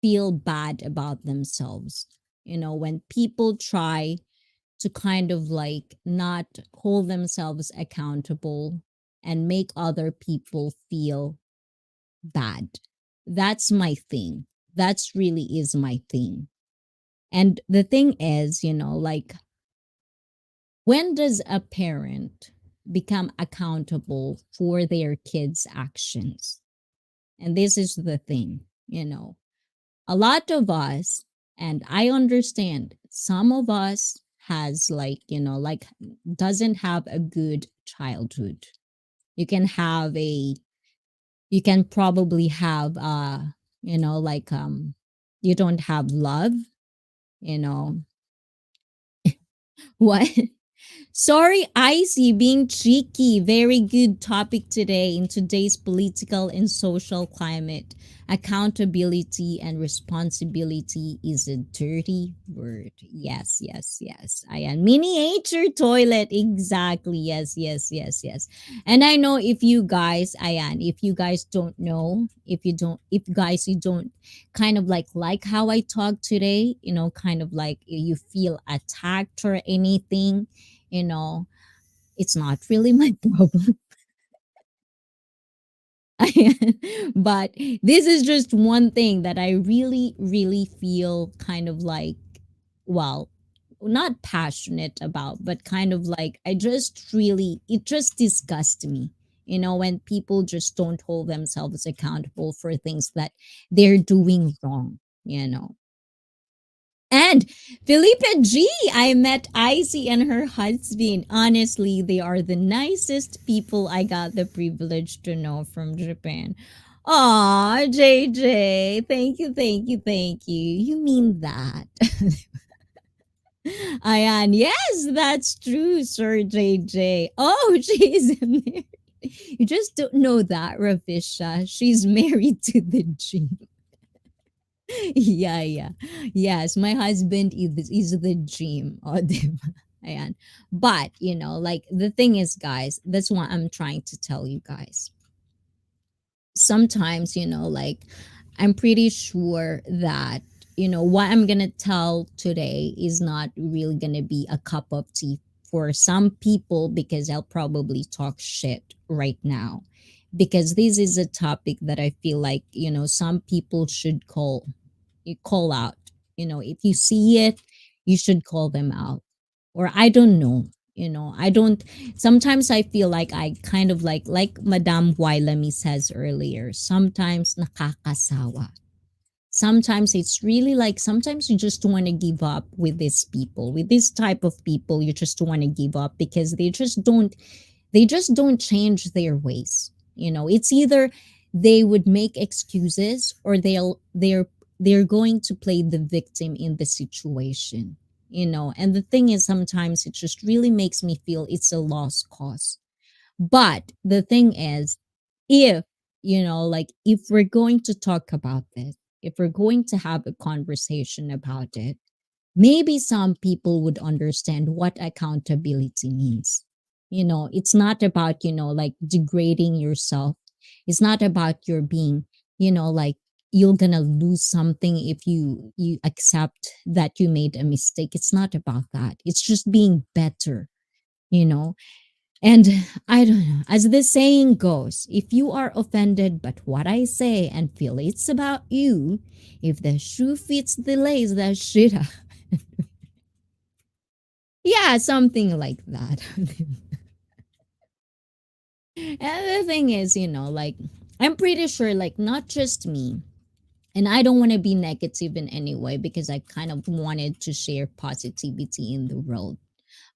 feel bad about themselves. When people try to kind of like not hold themselves accountable and make other people feel bad. That's my thing. That's really is my thing. And the thing is, like, when does a parent become accountable for their kids' actions? And this is the thing, a lot of us, and I understand some of us has, like, like, doesn't have a good childhood. You can have a, you can probably have, like, you don't have love, you know. What? Sorry, Icy, being cheeky. Very good topic today in today's political and social climate. Accountability and responsibility is a dirty word. Yes, yes, yes. Ayan. Miniature toilet. Exactly. Yes, yes, yes, yes. And I know if you guys, ayan, if you guys don't know, if guys, you don't kind of like how I talk today, kind of like you feel attacked or anything, you know, it's not really my problem. But this is just one thing that I really, really feel kind of like, well, not passionate about, but kind of like, I just really, it just disgusts me. When people just don't hold themselves accountable for things that they're doing wrong, you know. And Felipe G, I met Icy and her husband. Honestly, they are the nicest people I got the privilege to know from Japan. Aw, JJ, thank you, thank you, thank you. You mean that? Ayan, yes, that's true, Sir JJ. Oh, she's married. You just don't know that, Ravisha. She's married to the gym. Yeah, yeah. Yes, my husband is the gym. Oh, diba? Ayan. But, like, the thing is, guys, that's what I'm trying to tell you guys. Sometimes, like, I'm pretty sure that, what I'm going to tell today is not really going to be a cup of tea for some people, because I'll probably talk shit right now. Because this is a topic that I feel like, some people should you call out. If you see it, you should call them out. Or I don't know. I don't, sometimes I feel like I kind of like Madame Wailami says earlier, sometimes nakakasawa. Sometimes it's really like, sometimes you just want to give up with these people, with this type of people. You just want to give up because they just don't change their ways. It's either they would make excuses, or they're going to play the victim in the situation. And the thing is, sometimes it just really makes me feel it's a lost cause. But the thing is, if like, if we're going to talk about this, if we're going to have a conversation about it, maybe some people would understand what accountability means. It's not about, like, degrading yourself. It's not about your being, like, you're gonna lose something if you accept that you made a mistake. It's not about that. It's just being better, you know. And I don't know, as the saying goes, if you are offended but what I say and feel it's about you, if the shoe fits the lace, that shit. Yeah, something like that. And the thing is, like, I'm pretty sure, like, not just me, and I don't want to be negative in any way, because I kind of wanted to share positivity in the world.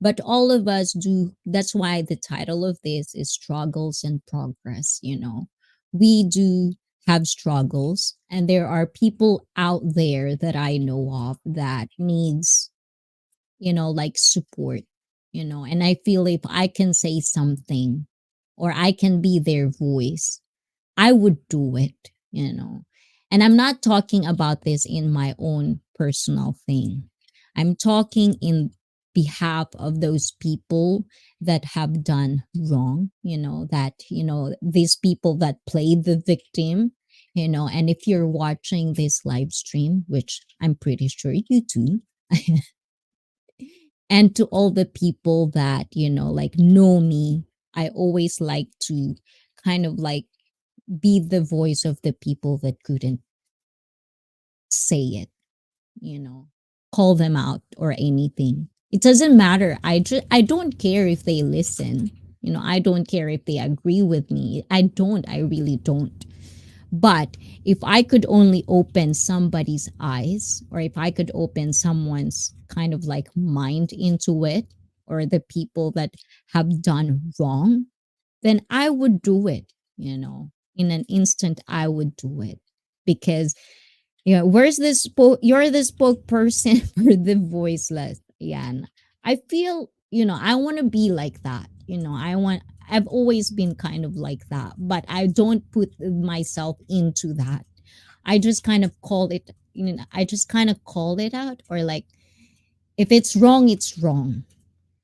But all of us do. That's why the title of this is Struggles and Progress. We do have struggles, and there are people out there that I know of that needs, like, support, and I feel if I can say something, or I can be their voice, I would do it. And I'm not talking about this in my own personal thing. I'm talking in behalf of those people that have done wrong, that, these people that play the victim, and if you're watching this live stream, which I'm pretty sure you do, and to all the people that, like, know me, I always like to kind of like be the voice of the people that couldn't. say it, you know, call them out or anything. It doesn't matter. I don't care if they listen. I don't care if they agree with me. I really don't. But if I could only open somebody's eyes, or if I could open someone's kind of like mind into it, or the people that have done wrong, then I would do it, in an instant. I would do it because, where's this you're the spokesperson for the voiceless. Yeah. And I feel, I want to be like that. I've always been kind of like that, but I don't put myself into that. I just kind of call it, I just kind of call it out, or like, if it's wrong, it's wrong.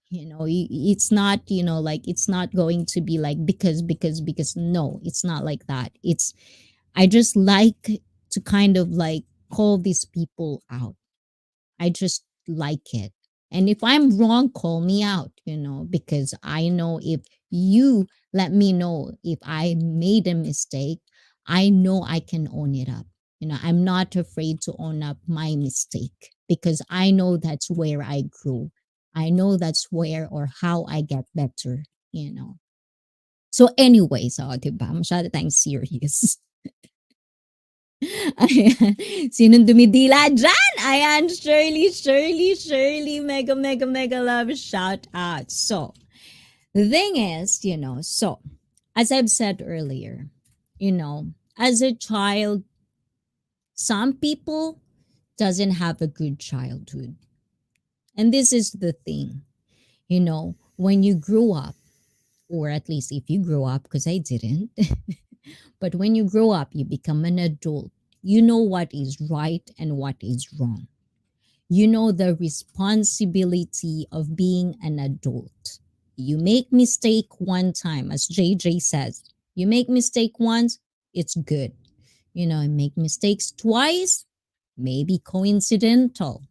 It's not, like, it's not going to be like, because no, it's not like that. I just like to kind of like call these people out. I just like it. And if I'm wrong, call me out, because I know, if you let me know if I made a mistake, I know I can own it up. I'm not afraid to own up my mistake, because I know that's where I grew. I know that's where or how I get better, you know. So anyways, diba? Masyado tayong serious. Ayan. Sinong dumidila dyan? Ayan, Shirley, Shirley, Shirley. Mega, mega, mega love shout out. So, the thing is, as I've said earlier, as a child, some people doesn't have a good childhood. And this is the thing, when you grow up, or at least if you grow up, because I didn't, but when you grow up, you become an adult. You know what is right and what is wrong. You know the responsibility of being an adult. You make mistake one time, as JJ says. You make mistake once, it's good. Make mistakes twice, maybe coincidental,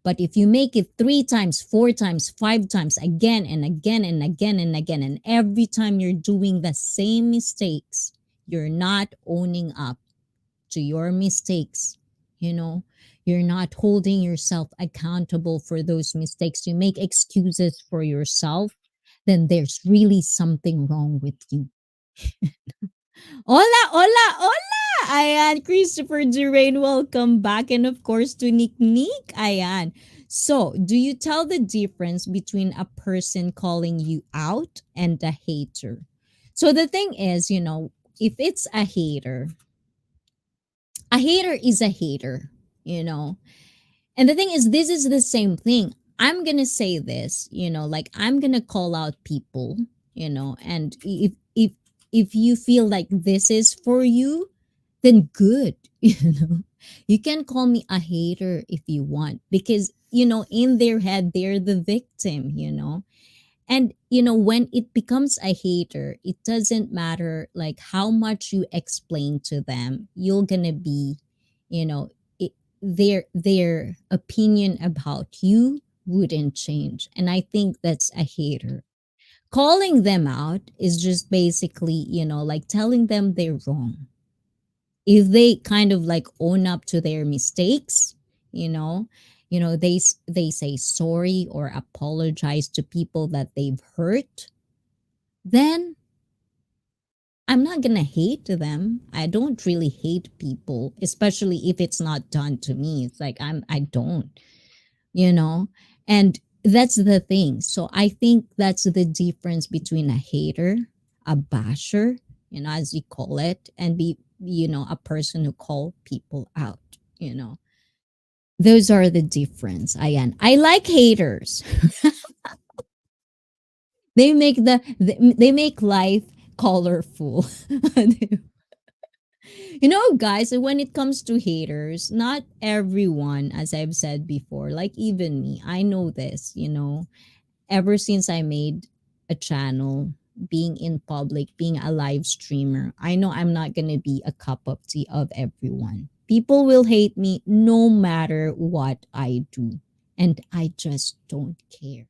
But if you make it three times, four times, five times, again and again and again and again, and every time you're doing the same mistakes, you're not owning up to your mistakes. You know, you're not holding yourself accountable for those mistakes. You make excuses for yourself, then there's really something wrong with you. Hola, hola, hola! Ayan, Christopher Durain, welcome back. And of course, to Nick Nick, ayan. So, do you tell the difference between a person calling you out and a hater? So, the thing is, if it's a hater is a hater, you know. And the thing is, this is the same thing. I'm going to say this, like, I'm going to call out people, and if you feel like this is for you, then good. You can call me a hater if you want, because in their head they're the victim. And when it becomes a hater, it doesn't matter like how much you explain to them, you're gonna be, you know it, their opinion about you wouldn't change. And I think that's a hater. Calling them out is just basically, like, telling them they're wrong. If they kind of like own up to their mistakes, you know they say sorry or apologize to people that they've hurt, then I'm not gonna hate them. I don't really hate people, especially if it's not done to me. It's like, I don't, you know and that's the thing. So I think that's the difference between a hater, a basher, as you call it, and be, a person who call people out. you know those are the difference. I like haters. They make life colorful. Guys, when it comes to haters, not everyone, as I've said before, like even me, I know this, ever since I made a channel, being in public, being a live streamer, I know I'm not going to be a cup of tea of everyone. People will hate me no matter what I do. And I just don't care.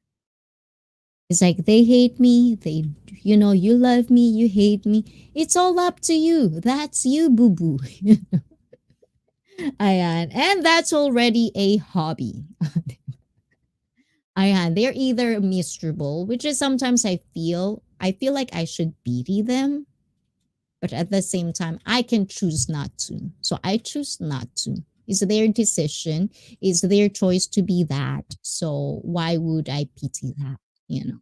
It's like, they hate me, you love me, you hate me. It's all up to you. That's you, boo boo. Ayan. And that's already a hobby. Ayan. They're either miserable, which is sometimes I feel like I should pity them, but at the same time, I can choose not to. So I choose not to. It's their decision. It's their choice to be that. So why would I pity that? You know.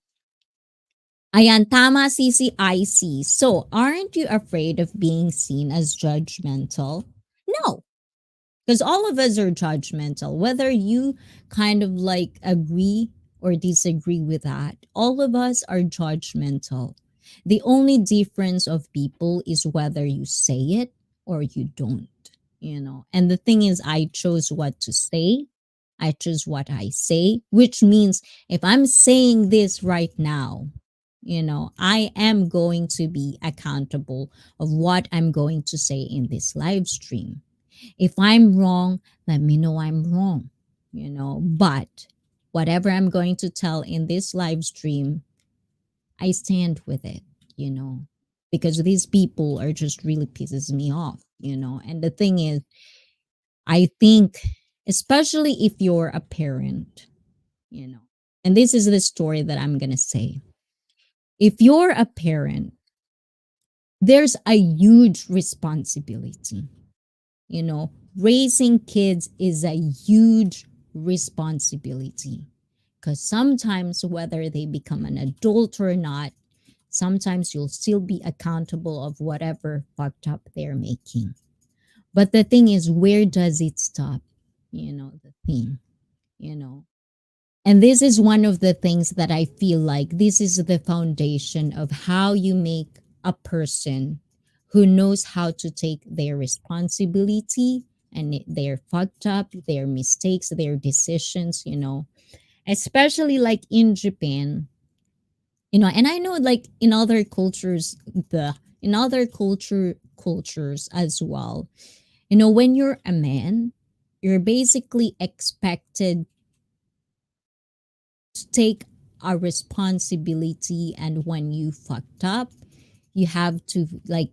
Ayan, tama CCIC. So, aren't you afraid of being seen as judgmental? No, because all of us are judgmental. Whether you kind of like agree or disagree with that, all of us are judgmental. The only difference of people is whether you say it or you don't, you know. And the thing is, I chose what to say. I choose what I say, which means if I'm saying this right now, I am going to be accountable of what I'm going to say in this live stream. If I'm wrong, let me know I'm wrong, but whatever I'm going to tell in this live stream, I stand with it, you know, because these people are just really pisses me off. And the thing is, I think, especially if you're a parent, you know, and this is the story that I'm going to say. If you're a parent, there's a huge responsibility. Raising kids is a huge responsibility because sometimes, whether they become an adult or not, sometimes you'll still be accountable of whatever fucked up they're making. But the thing is, where does it stop? The thing, you know. And this is one of the things that I feel like this is the foundation of how you make a person who knows how to take their responsibility and their fucked up, their mistakes, their decisions. Especially like in Japan. And I know like in other cultures, the in other cultures as well. When you're a man, you're basically expected to take a responsibility, and when you fucked up, you have to like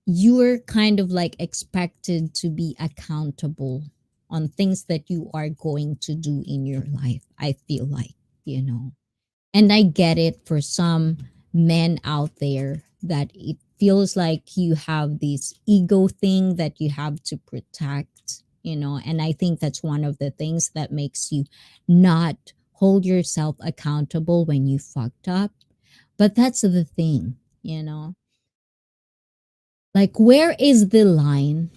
you're kind of like expected to be accountable on things that you are going to do in your life. I feel like, you know. And I get it for some men out there that it feels like you have this ego thing that you have to protect. And I think that's one of the things that makes you not hold yourself accountable when you fucked up. But that's the thing. Like, where is the line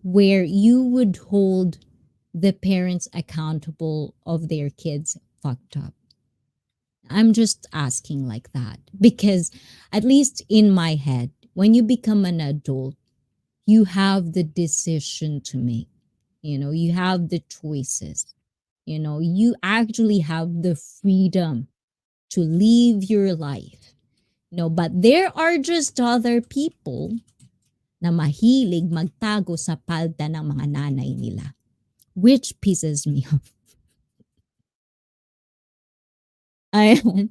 where you would hold the parents accountable of their kids fucked up? I'm just asking like that because, at least in my head, when you become an adult, you have the decision to make. You have the choices. You actually have the freedom to live your life. But there are just other people na mahilig magtago sa palda ng mga nanay nila, which pisses me off. Ayan.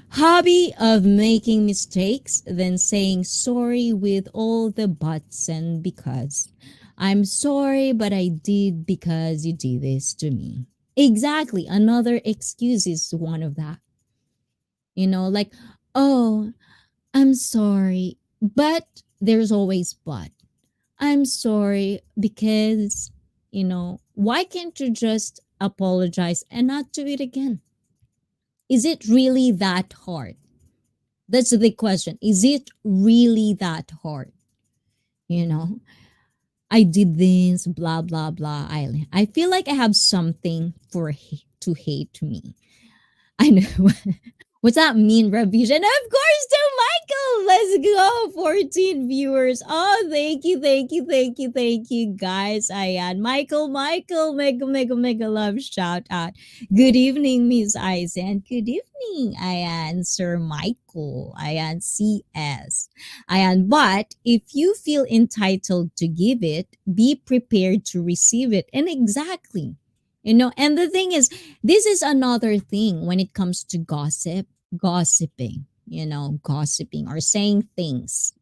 Hobby of making mistakes, then saying sorry with all the buts and because. I'm sorry, but I did because you did this to me. Exactly. Another excuse is one of that. Like, oh, I'm sorry, but there's always but. I'm sorry because, why can't you just apologize and not do it again? Is it really that hard? That's the question. Is it really that hard? You know, I did this, blah, blah, blah. I feel like I have something to hate me. I know. What's that mean, Ravish? And of course, to Michael. Let's go. 14 viewers. Oh, thank you, thank you, thank you, thank you, guys. Ayan. Michael, mega love shout out. Good evening, Miss Ice. And good evening, ayan, Sir Michael. Ayan, CS. Ayan. But if you feel entitled to give it, be prepared to receive it. And exactly. And the thing is, this is another thing when it comes to gossiping, gossiping or saying things.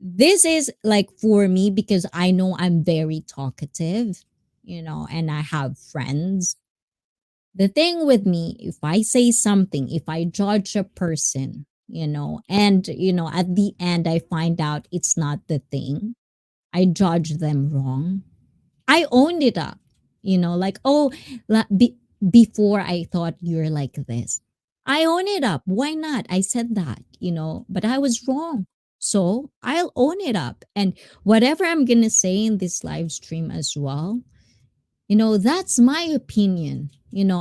This is like for me because I know I'm very talkative, and I have friends. The thing with me, if I say something, if I judge a person, and, at the end I find out it's not the thing, I judge them wrong. I owned it up, like, oh, before I thought you're like this. I own it up. Why not? I said that, but I was wrong. So I'll own it up. And whatever I'm going to say in this live stream as well, that's my opinion.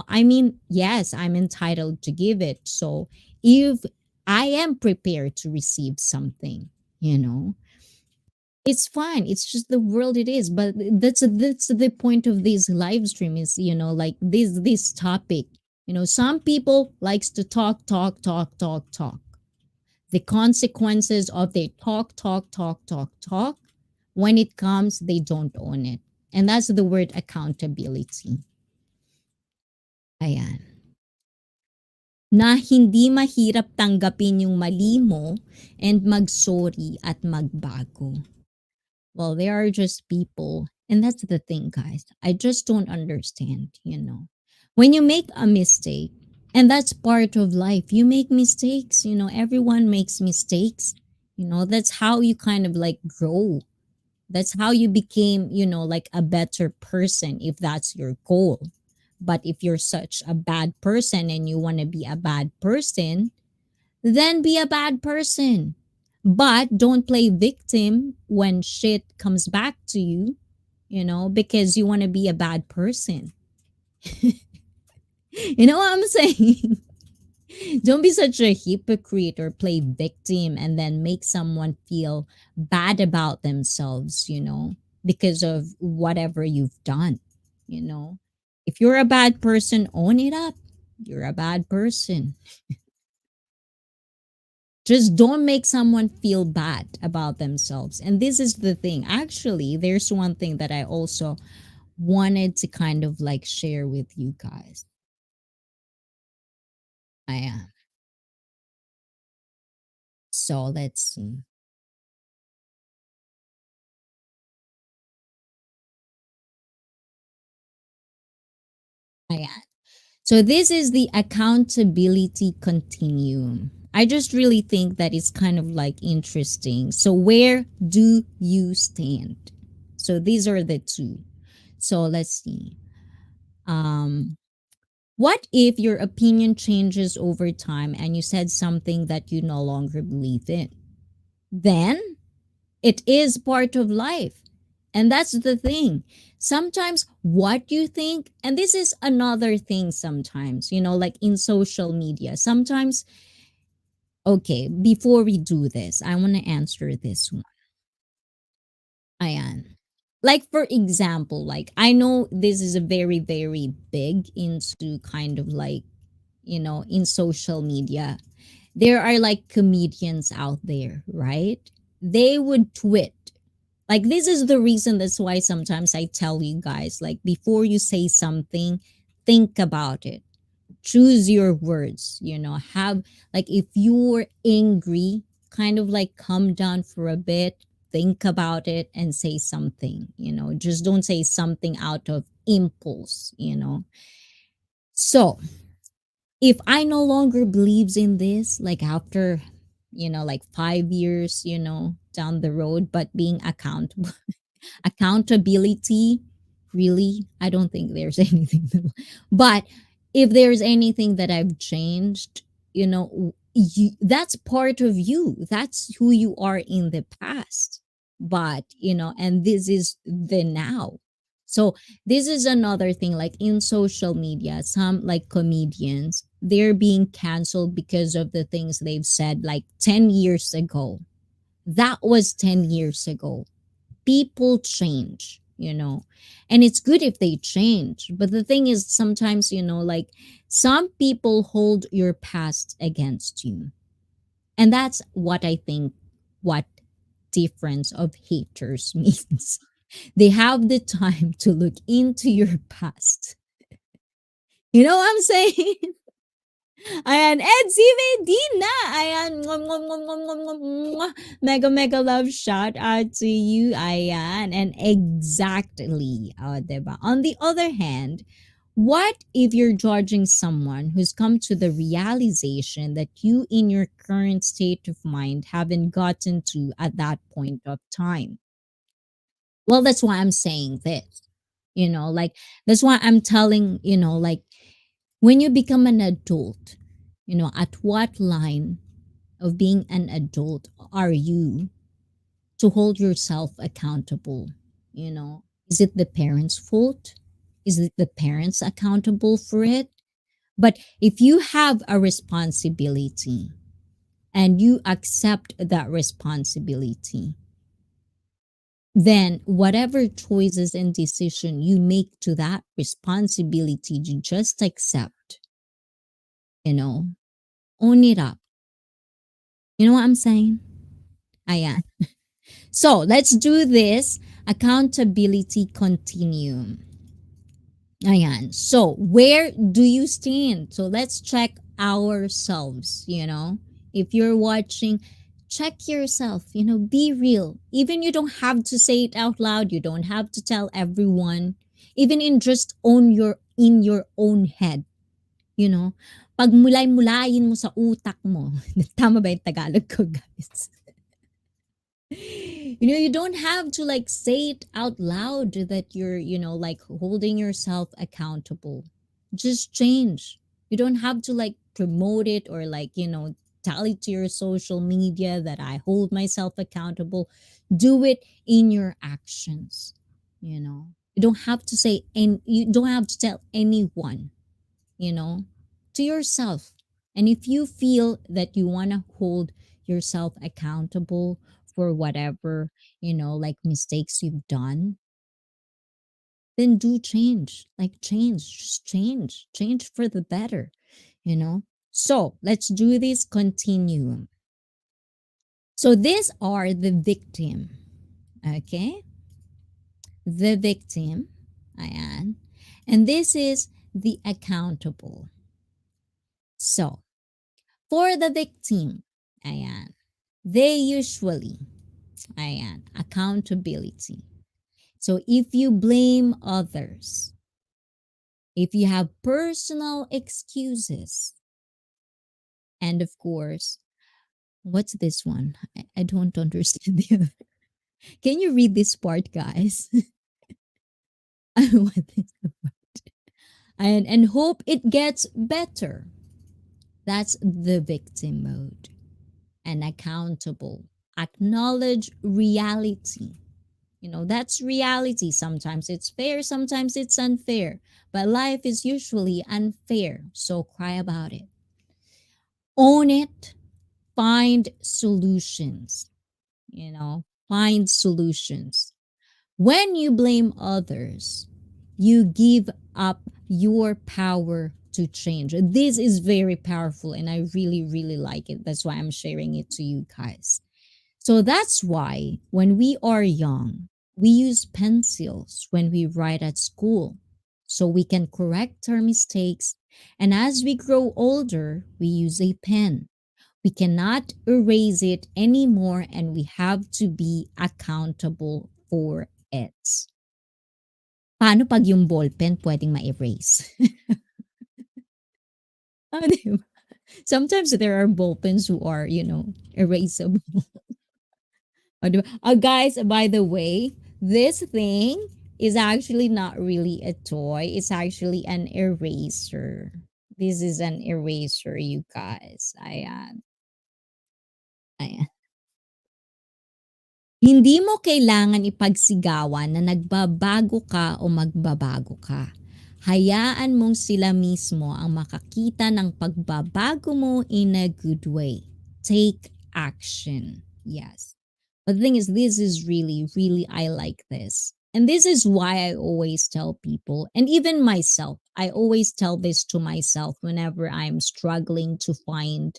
I mean, yes, I'm entitled to give it. So if I am prepared to receive something, you know, it's fine. It's just the world it is. But that's the point of this live stream is, like this topic. Some people likes to talk, talk, talk, talk, talk. The consequences of their talk, talk, talk, talk, talk, when it comes, they don't own it. And that's the word accountability. Ayan. Na hindi mahirap tanggapin yung mali mo and mag-sorry at magbago. Well, they are just people. And that's the thing, guys. I just don't understand. When you make a mistake, and that's part of life, you make mistakes, everyone makes mistakes. That's how you kind of like grow. That's how you became, like a better person if that's your goal. But if you're such a bad person and you want to be a bad person, then be a bad person. But don't play victim when shit comes back to you, because you want to be a bad person. You know what I'm saying? Don't be such a hypocrite or play victim and then make someone feel bad about themselves, because of whatever you've done, you know. If you're a bad person, own it up. You're a bad person. Just don't make someone feel bad about themselves. And this is the thing. Actually, there's one thing that I also wanted to kind of like share with you guys. I am. So let's see. I am. So this is the accountability continuum. I just really think that it's kind of like interesting. So where do you stand? So these are the two. So let's see. Um what if your opinion changes over time and you said something that you no longer believe in? Then it is part of life. And that's the thing. Sometimes what you think, and this is another thing sometimes, like in social media, sometimes, okay, before we do this, I want to answer this one. Ayan. Like, for example, like, I know this is a very, very big into kind of like, in social media. There are like comedians out there, right? They would tweet. Like, this is the reason that's why sometimes I tell you guys, like, before you say something, think about it. Choose your words, have, like, if you're angry, kind of like come down for a bit, think about it and say something, just don't say something out of impulse. So if I no longer believes in this, like after, like 5 years, down the road, but being accountable, accountability, really, I don't think there's anything. But if there's anything that I've changed, that's part of you. That's who you are in the past. But, and this is the now. So this is another thing, like in social media, some like comedians, they're being canceled because of the things they've said like 10 years ago. That was 10 years ago. People change. And it's good if they change. But the thing is, sometimes, like some people hold your past against you. And that's what I think what difference of haters means. They have the time to look into your past. You know what I'm saying? Ayan, and si Medina. Ayan, mwah, mwah, mwah, mwah, mwah, mwah, mwah. Mega, mega love shout out to you. Ayan, and exactly, diba? On the other hand, what if you're judging someone who's come to the realization that you, in your current state of mind, haven't gotten to at that point of time? Well, that's why I'm saying this. Like, that's why I'm telling, like, when you become an adult, at what line of being an adult are you to hold yourself accountable? Is it the parents' fault? Is it the parents accountable for it? But if you have a responsibility and you accept that responsibility, then whatever choices and decision you make to that responsibility, you just accept, you know, own it up. You know what I'm saying? Ayan. So let's do this accountability continuum. Ayan. So where do you stand? So let's check ourselves, If you're watching, check yourself, be real. Even you don't have to say it out loud, you don't have to tell everyone. Even in just in your own head, Pag mulay-mulayin mo sa utak mo. Tama ba yung Tagalog ko, guys? You don't have to like say it out loud that you're like holding yourself accountable. Just change. You don't have to like promote it or like tell it to your social media that I hold myself accountable. Do it in your actions. You don't have to say, and you don't have to tell anyone, you know to yourself. And if you feel that you want to hold yourself accountable for whatever, like mistakes you've done, then do change. Like change, just change for the better. So let's do this continuum. So these are the victim, okay? The victim, ayan. And this is the accountable. So for the victim, ayan, they usually, ayan, accountability. So if you blame others, if you have personal excuses, and of course, what's this one? I don't understand the other. Can you read this part, guys? I want this part. And hope it gets better. That's the victim mode. And accountable. Acknowledge reality. That's reality. Sometimes it's fair, sometimes it's unfair. But life is usually unfair. So cry about it. Own it. Find solutions. Find solutions. When you blame others, you give up your power to change. This is very powerful and I really, really like it. That's why I'm sharing it to you guys. So that's why when we are young, we use pencils when we write at school so we can correct our mistakes. And as we grow older, we use a pen. We cannot erase it anymore and we have to be accountable for it. Paano pag yung ballpen pwedeng ma-erase? Ah, di ba? Sometimes there are ballpens who are, erasable. Oh, di ba? Guys, by the way, this thing is actually not really a toy. It's actually an eraser. This is an eraser, you guys. Ayan. Ayan. Hindi mo kailangan ipagsigawan na nagbabago ka o magbabago ka. Hayaan mong sila mismo ang makakita ng pagbabago mo in a good way. Take action. Yes. But the thing is, this is really, really, I like this. And this is why I always tell people, and even myself, I always tell this to myself whenever I'm struggling to find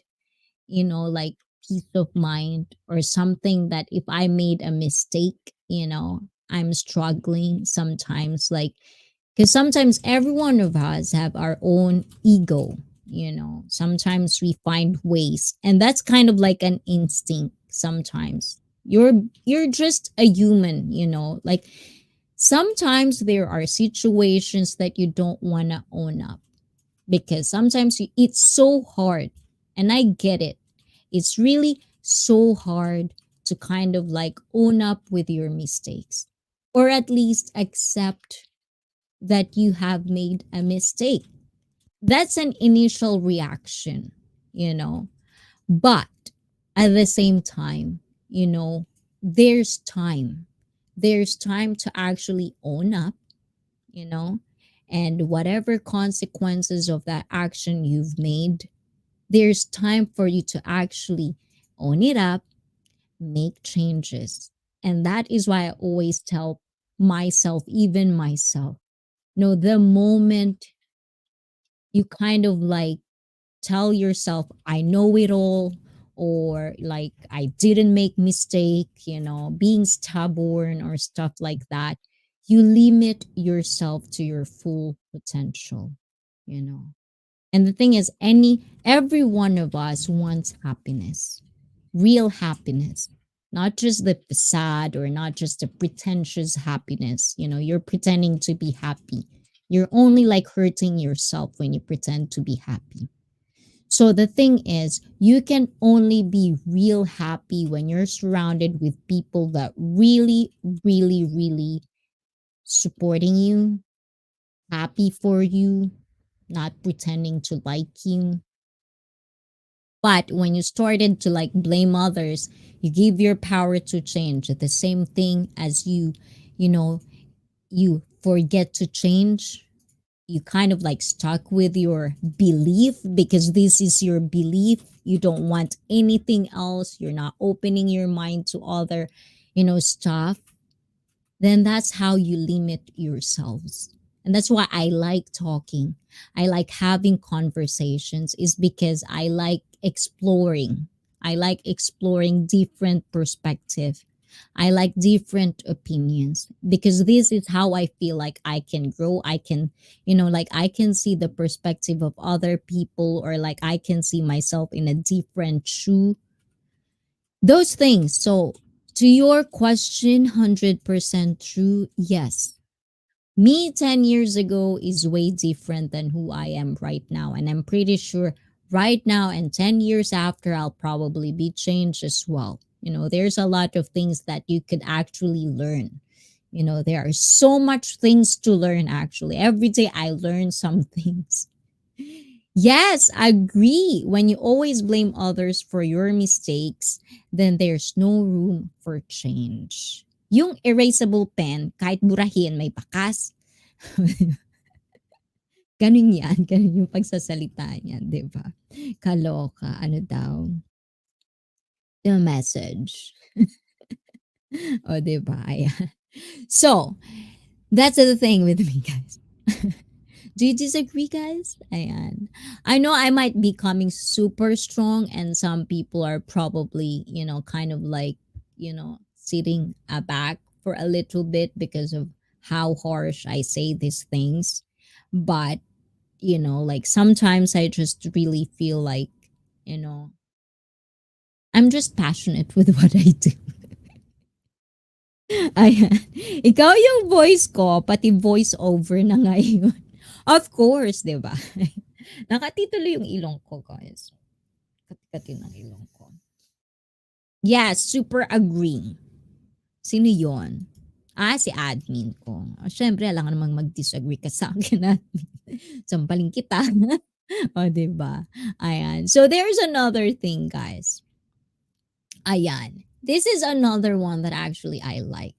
like peace of mind or something that if I made a mistake, I'm struggling sometimes, like, because sometimes every one of us have our own ego, sometimes we find ways, and that's kind of like an instinct sometimes. You're just a human, like sometimes there are situations that you don't want to own up because sometimes it's so hard, and I get it. It's really so hard to kind of like own up with your mistakes, or at least accept that you have made a mistake. That's an initial reaction, you know. But at the same time, you know, there's time. There's time to actually own up, you know, and whatever consequences of that action you've made, there's time for you to actually own it up, make changes. And that is why I always tell myself, even myself, the moment you kind of like tell yourself, I know it all, or like I didn't make mistake, being stubborn or stuff like that, you limit yourself to your full potential, you know. And the thing is, every one of us wants happiness, real happiness, not just the facade or not just the pretentious happiness. You're pretending to be happy. You're only like hurting yourself when you pretend to be happy. So the thing is, you can only be real happy when you're surrounded with people that really, really, really supporting you, happy for you, not pretending to like you. But when you started to like blame others, you give your power to change. The same thing as you know, you forget to change. You kind of like stuck with your belief because this is your belief. You don't want anything else. You're not opening your mind to other, stuff. Then that's how you limit yourselves. And that's why I like talking. I like having conversations, is because I like exploring. I like exploring different perspective. I like different opinions because this is how I feel like I can grow. I can, like I can see the perspective of other people, or like I can see myself in a different shoe, those things. So, to your question, 100% true. Yes. Me 10 years ago is way different than who I am right now. And I'm pretty sure right now and 10 years after, I'll probably be changed as well. There's a lot of things that you could actually learn. There are so much things to learn actually. Every day I learn some things. Yes, I agree. When you always blame others for your mistakes, then there's no room for change. Yung erasable pen, kahit burahin, may bakas. Ganun yan. Ganun yung pagsasalita niyan, di ba? Kaloka. Ano daw? The message. O, di ba? Ayan. So, that's the thing with me, guys. Do you disagree, guys? Ayan. I know I might be coming super strong, and some people are probably, kind of like, sitting aback for a little bit because of how harsh I say these things. But, like sometimes I just really feel like, you know, I'm just passionate with what I do. Ayan. Ikaw yung voice ko, pati voice over na ngayon. Of course, di ba? Nakatituloy yung ilong ko, guys. Katikati ng ilong ko. Yeah, super agree. Sino yon? Si admin ko. Siyempre, alam ka namang mag-disagree ka sa akin. Sampaling kita. O, diba? Ayan. So, there's another thing, guys. Ayan. This is another one that actually I like.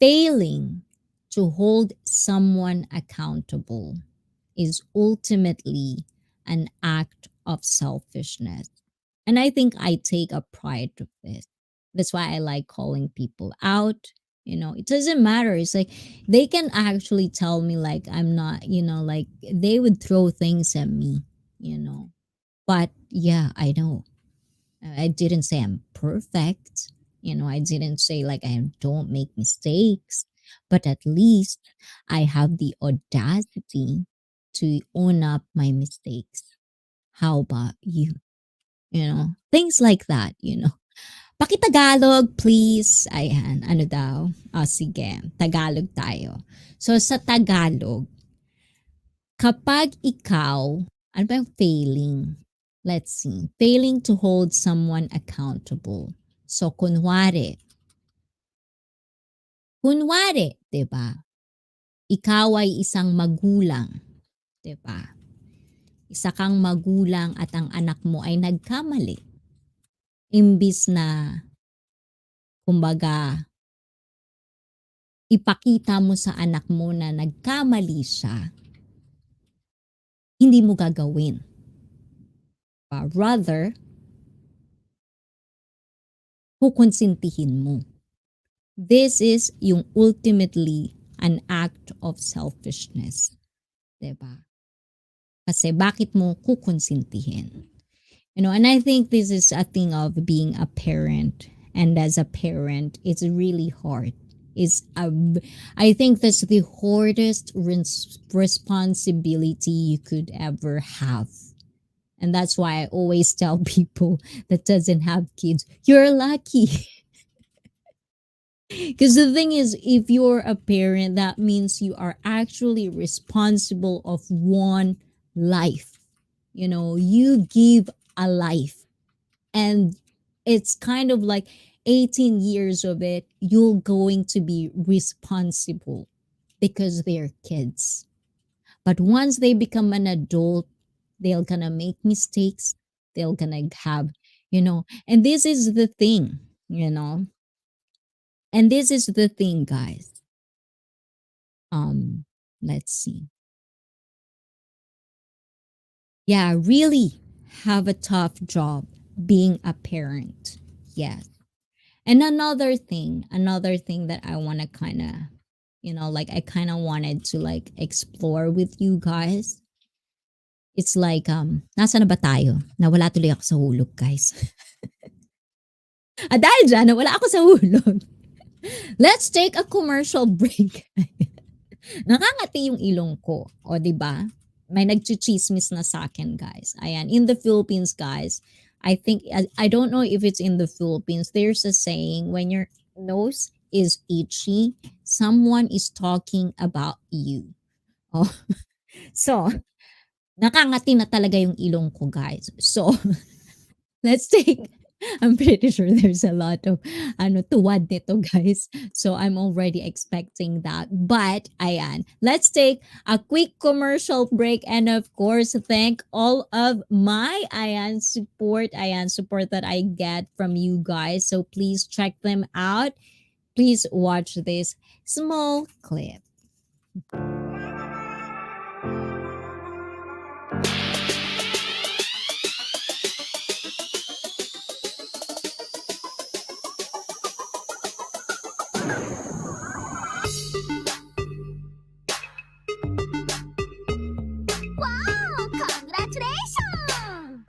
Failing to hold someone accountable is ultimately an act of selfishness. And I think I take a pride of this. That's why I like calling people out. It doesn't matter. It's like they can actually tell me, like, I'm not, like they would throw things at me, you know. But yeah, I know. I didn't say I'm perfect. I didn't say like I don't make mistakes, but at least I have the audacity to own up my mistakes. How about you? Things like that. Pakitagalog, please. Ayan, ano daw? Sige, Tagalog tayo. So, sa Tagalog, kapag ikaw, ano ba yung failing? Let's see. Failing to hold someone accountable. So, kunwari, 'di ba? Ikaw ay isang magulang, 'di ba? Isa kang magulang at ang anak mo ay nagkamali. Imbis na, kumbaga, ipakita mo sa anak mo na nagkamali siya, hindi mo gagawin. Rather, kukonsintihin mo. This is yung ultimately an act of selfishness. 'Di ba? Kasi bakit mo kukonsintihin? And I think this is a thing of being a parent. And as a parent, it's really hard. I think that's the hardest responsibility you could ever have. And that's why I always tell people that doesn't have kids, you're lucky. Because the thing is, if you're a parent, that means you are actually responsible of one life. You give a life. And it's kind of like 18 years of it, you're going to be responsible because they're kids. But once they become an adult, they're gonna make mistakes. They're gonna have, and this is the thing. And this is the thing, guys. Um, let's see. Yeah, really have a tough job being a parent. Yes. And another thing that I want to kind of, like I kind of wanted to like explore with you guys. It's like, nasa na ba tayo? Nawala tuloy ako sa hulog, guys. Dahil dyan, nawala ako sa hulog. Let's take a commercial break. Nakangati yung ilong ko. O, di ba? May nagchichismis na sa akin, guys. Ayan. In the Philippines, guys, I think, I don't know if it's in the Philippines, there's a saying, when your nose is itchy, someone is talking about you. Oh. So, nakangati na talaga yung ilong ko, guys. So, let's take, I'm pretty sure there's a lot of tuwad nito, guys. So I'm already expecting that. But ayan, let's take a quick commercial break, and of course thank all of my support that I get from you guys. So please check them out. Please watch this small clip. Wow! Congratulations!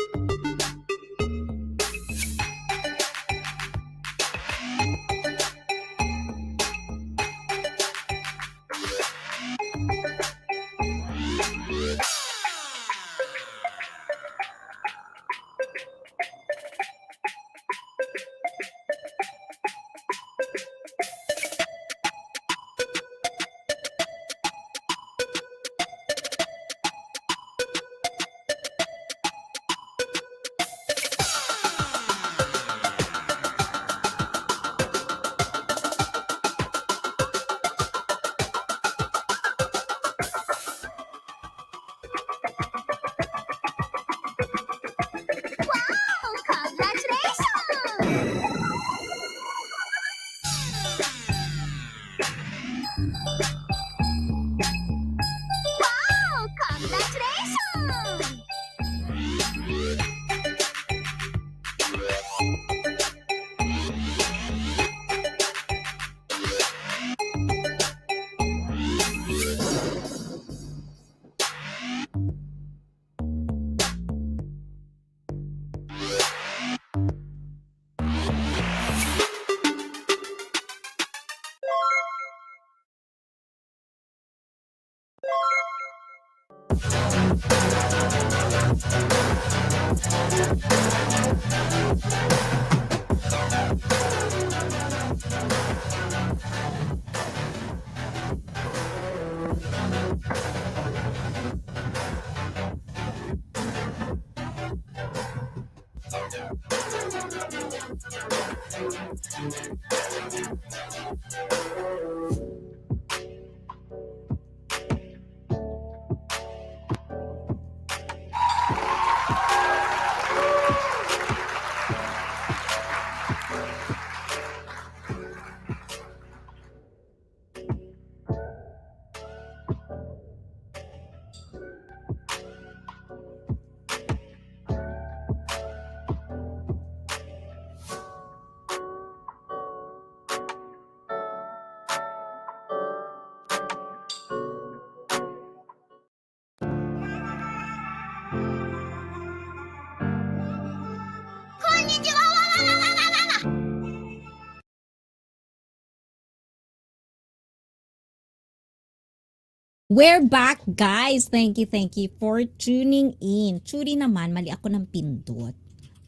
We're back, guys. Thank you for tuning in. Churi naman, mali ako ng pindot.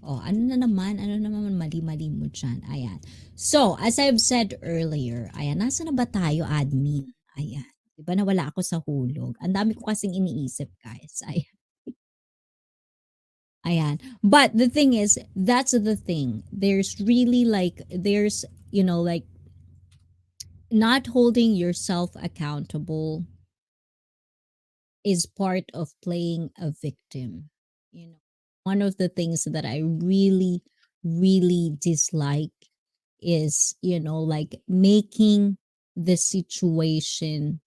Oh, ano naman mali-mali mo dyan. Ayan. So, as I've said earlier, ayan, nasa na ba tayo, admin? Ayan. Diba nawala ako sa hulog? Ang dami ko kasing iniisip, guys. Ayan. Ayan. But the thing is, that's the thing. There's really like, there's, like not holding yourself accountable is part of playing a victim. One of the things that I really, really dislike is, like making the situation,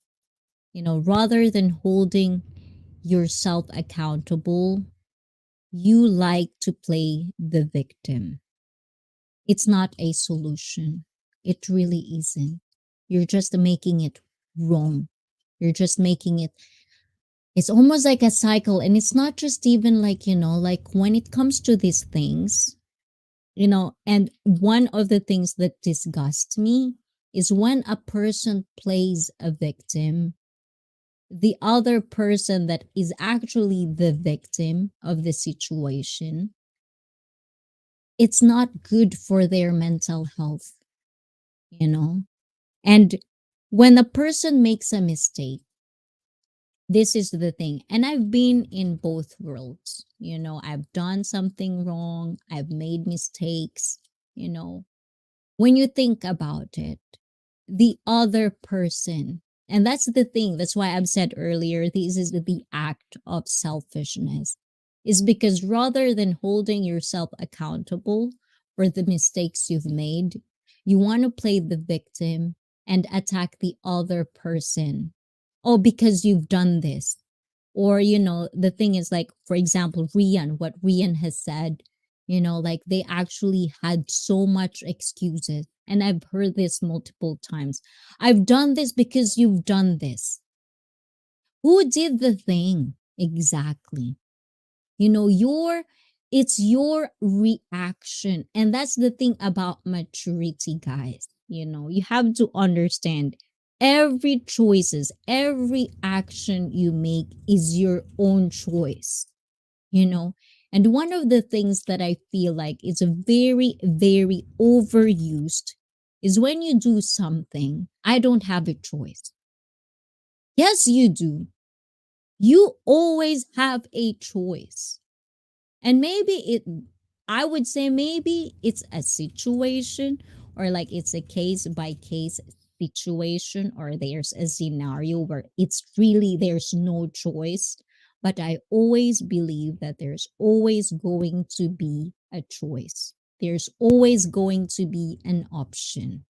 rather than holding yourself accountable, you like to play the victim. It's not a solution. It really isn't. You're just making it wrong. You're just making it, it's almost like a cycle. And it's not just even like, like when it comes to these things, and one of the things that disgusts me is when a person plays a victim, the other person that is actually the victim of the situation, it's not good for their mental health, you know? And when a person makes a mistake, this is the thing. And I've been in both worlds. I've done something wrong, I've made mistakes, you know. When you think about it, the other person, and that's the thing, that's why I've said earlier, this is the act of selfishness, is because rather than holding yourself accountable for the mistakes you've made, you want to play the victim and attack the other person. Oh, because you've done this. Or, the thing is like, for example, what Rian has said, like they actually had so much excuses. And I've heard this multiple times. I've done this because you've done this. Who did the thing? Exactly. Your it's your reaction. And that's the thing about maturity, guys. You have to understand every choices, every action you make is your own choice, you know. And one of the things that I feel like is very, very overused is when you do something, I don't have a choice. Yes, you do. You always have a choice. And maybe I would say maybe it's a situation, or like it's a case by case situation, or there's a scenario where it's really there's no choice. But I always believe that there's always going to be a choice. There's always going to be an option,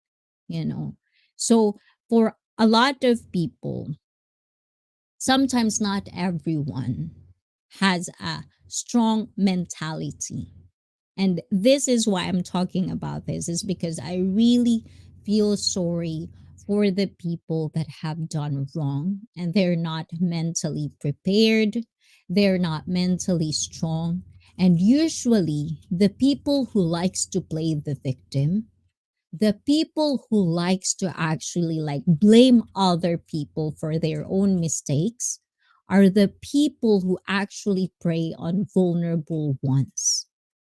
you know. So for a lot of people, sometimes not everyone has a strong mentality. And this is why I'm talking about this, is because I really feel sorry for the people that have done wrong and they're not mentally prepared, they're not mentally strong. And usually the people who likes to play the victim, the people who likes to actually like blame other people for their own mistakes, are the people who actually prey on vulnerable ones.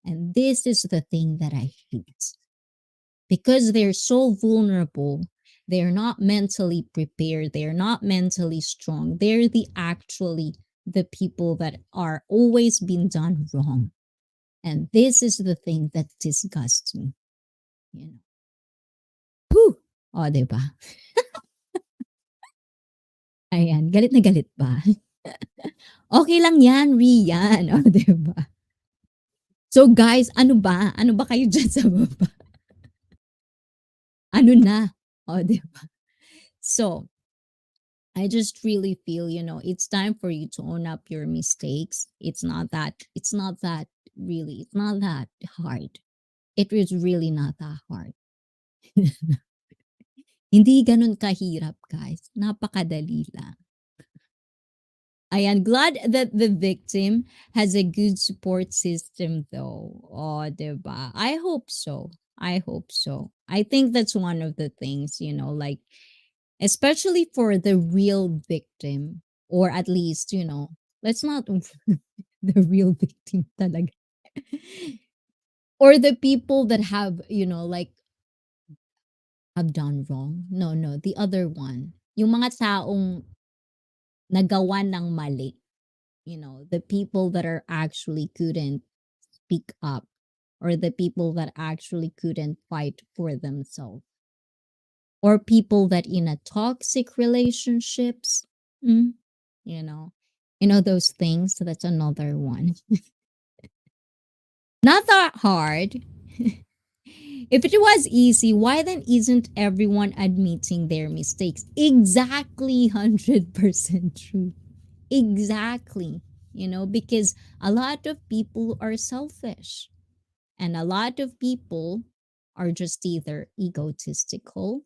And this is the thing that I hate. Because they're so vulnerable, they're not mentally prepared, they're not mentally strong. They're the actually the people that are always been done wrong. And this is the thing that disgusts me. You know. Whew! O, diba? Ayan, galit na galit ba? Okay lang yan, Rian. O, diba? So guys, ano ba? Ano ba kayo dyan sa baba? Ano na? O, diba? So, I just really feel, it's time for you to own up your mistakes. It's not that really, it's not that hard. It is really not that hard. Hindi ganun kahirap, guys. Napakadali lang. I am glad that the victim has a good support system though. Oh, diba? I hope so. I hope so. I think that's one of the things, like especially for the real victim, or at least, let's not the real victim talaga. Or the people that have, like have done wrong. No, no, the other one. Yung mga taong nagawa ng mali, the people that are actually couldn't speak up, or the people that actually couldn't fight for themselves, or people that in a toxic relationships, mm, you know those things. So that's another one. Not that hard. If it was easy, why then isn't everyone admitting their mistakes? Exactly, 100% true. Exactly. Because a lot of people are selfish, and a lot of people are just either egotistical,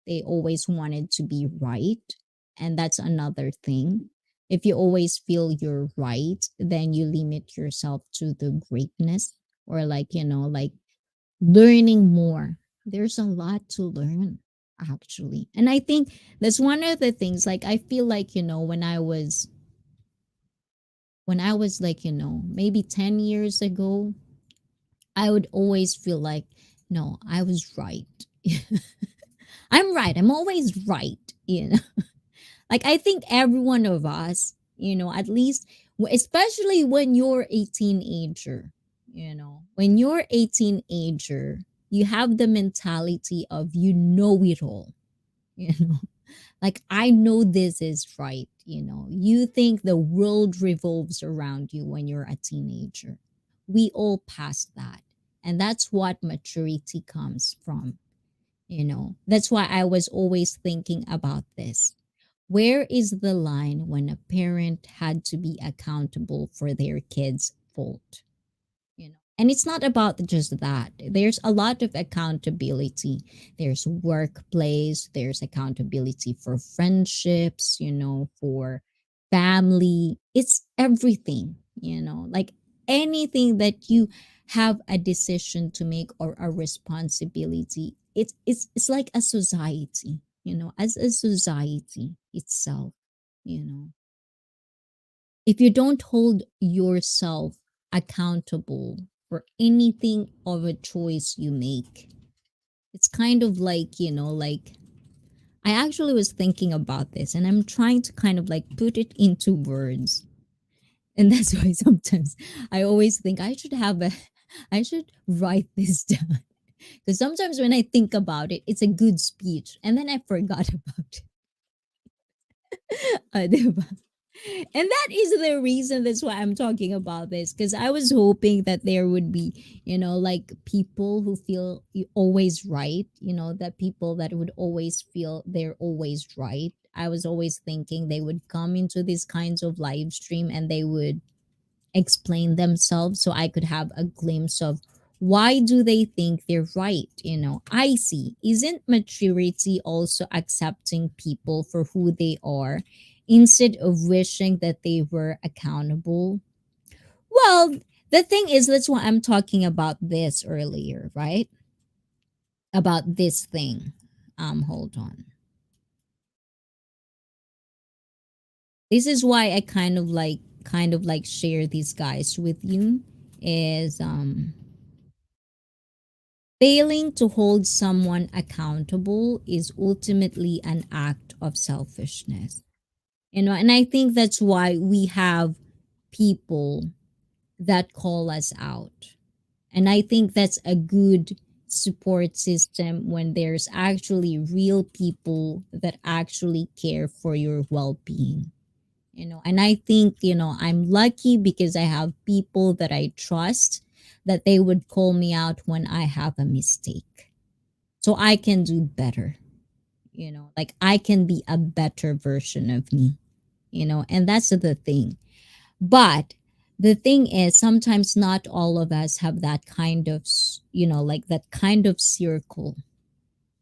they always wanted to be right. And that's another thing. If you always feel you're right, then you limit yourself to the greatness, or like, like learning more. There's a lot to learn actually. And I think that's one of the things, like I feel like, when I was like, maybe 10 years ago, I would always feel like, no, I was right. I'm right. I'm always right. Like I think every one of us, at least, especially when you're a teenager, when you're a teenager, you have the mentality of you know it all, you know. Like I know this is right. You think the world revolves around you when you're a teenager. We all pass that. And that's what maturity comes from. That's why I was always thinking about this. Where is the line when a parent had to be accountable for their kid's fault? And it's not about just that. There's a lot of accountability. There's workplace, there's accountability for friendships, for family. It's everything. Like anything that you have a decision to make, or a responsibility, it's like a society, as a society itself. If you don't hold yourself accountable for anything of a choice you make, it's kind of like I actually was thinking about this, and I'm trying to kind of like put it into words. And that's why sometimes I always think I should write this down. Because sometimes when I think about it, it's a good speech, and then I forgot about it. Diba? And that is the reason, that's why I'm talking about this, because I was hoping that there would be, like people who feel always right, that people that would always feel they're always right. I was always thinking they would come into these kinds of live stream and they would explain themselves, so I could have a glimpse of why do they think they're right. I see. Isn't maturity also accepting people for who they are instead of wishing that they were accountable? Well, the thing is, that's why I'm talking about this earlier, right? About this thing. Hold on. This is why I kind of like share these guys with you is failing to hold someone accountable is ultimately an act of selfishness. And I think that's why we have people that call us out. And I think that's a good support system when there's actually real people that actually care for your well-being. And I think, I'm lucky because I have people that I trust that they would call me out when I have a mistake. So I can do better, like I can be a better version of me, and that's the thing. But the thing is, sometimes not all of us have that kind of, like that kind of circle.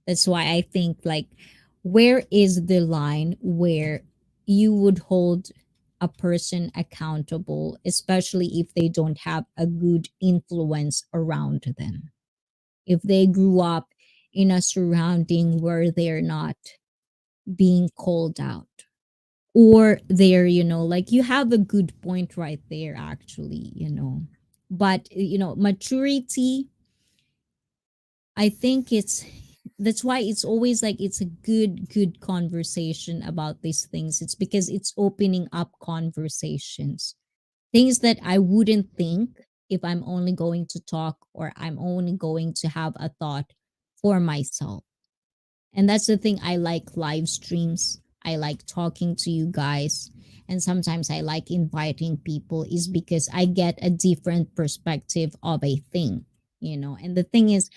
That's why I think, like, where is the line where you would hold a person accountable, especially if they don't have a good influence around them? If they grew up in a surrounding where they're not being called out, or they're, like you have a good point right there, actually, but maturity, I think it's that's why it's always like it's a good conversation about these things. It's because it's opening up conversations, things that I wouldn't think if I'm only going to talk, or I'm only going to have a thought for myself. And that's the thing, I like live streams, I like talking to you guys, and sometimes I like inviting people, is because I get a different perspective of a thing. And the thing is,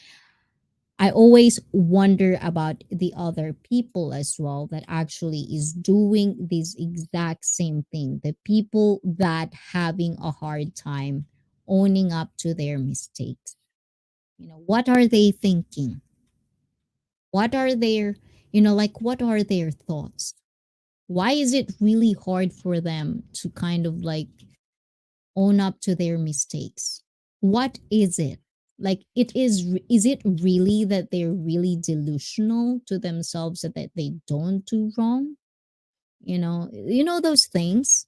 I always wonder about the other people as well that actually is doing this exact same thing. The people that having a hard time owning up to their mistakes. What are they thinking? What are their, like what are their thoughts? Why is it really hard for them to kind of like own up to their mistakes? What is it? Like is it really that they're really delusional to themselves, that they don't do wrong? Those things.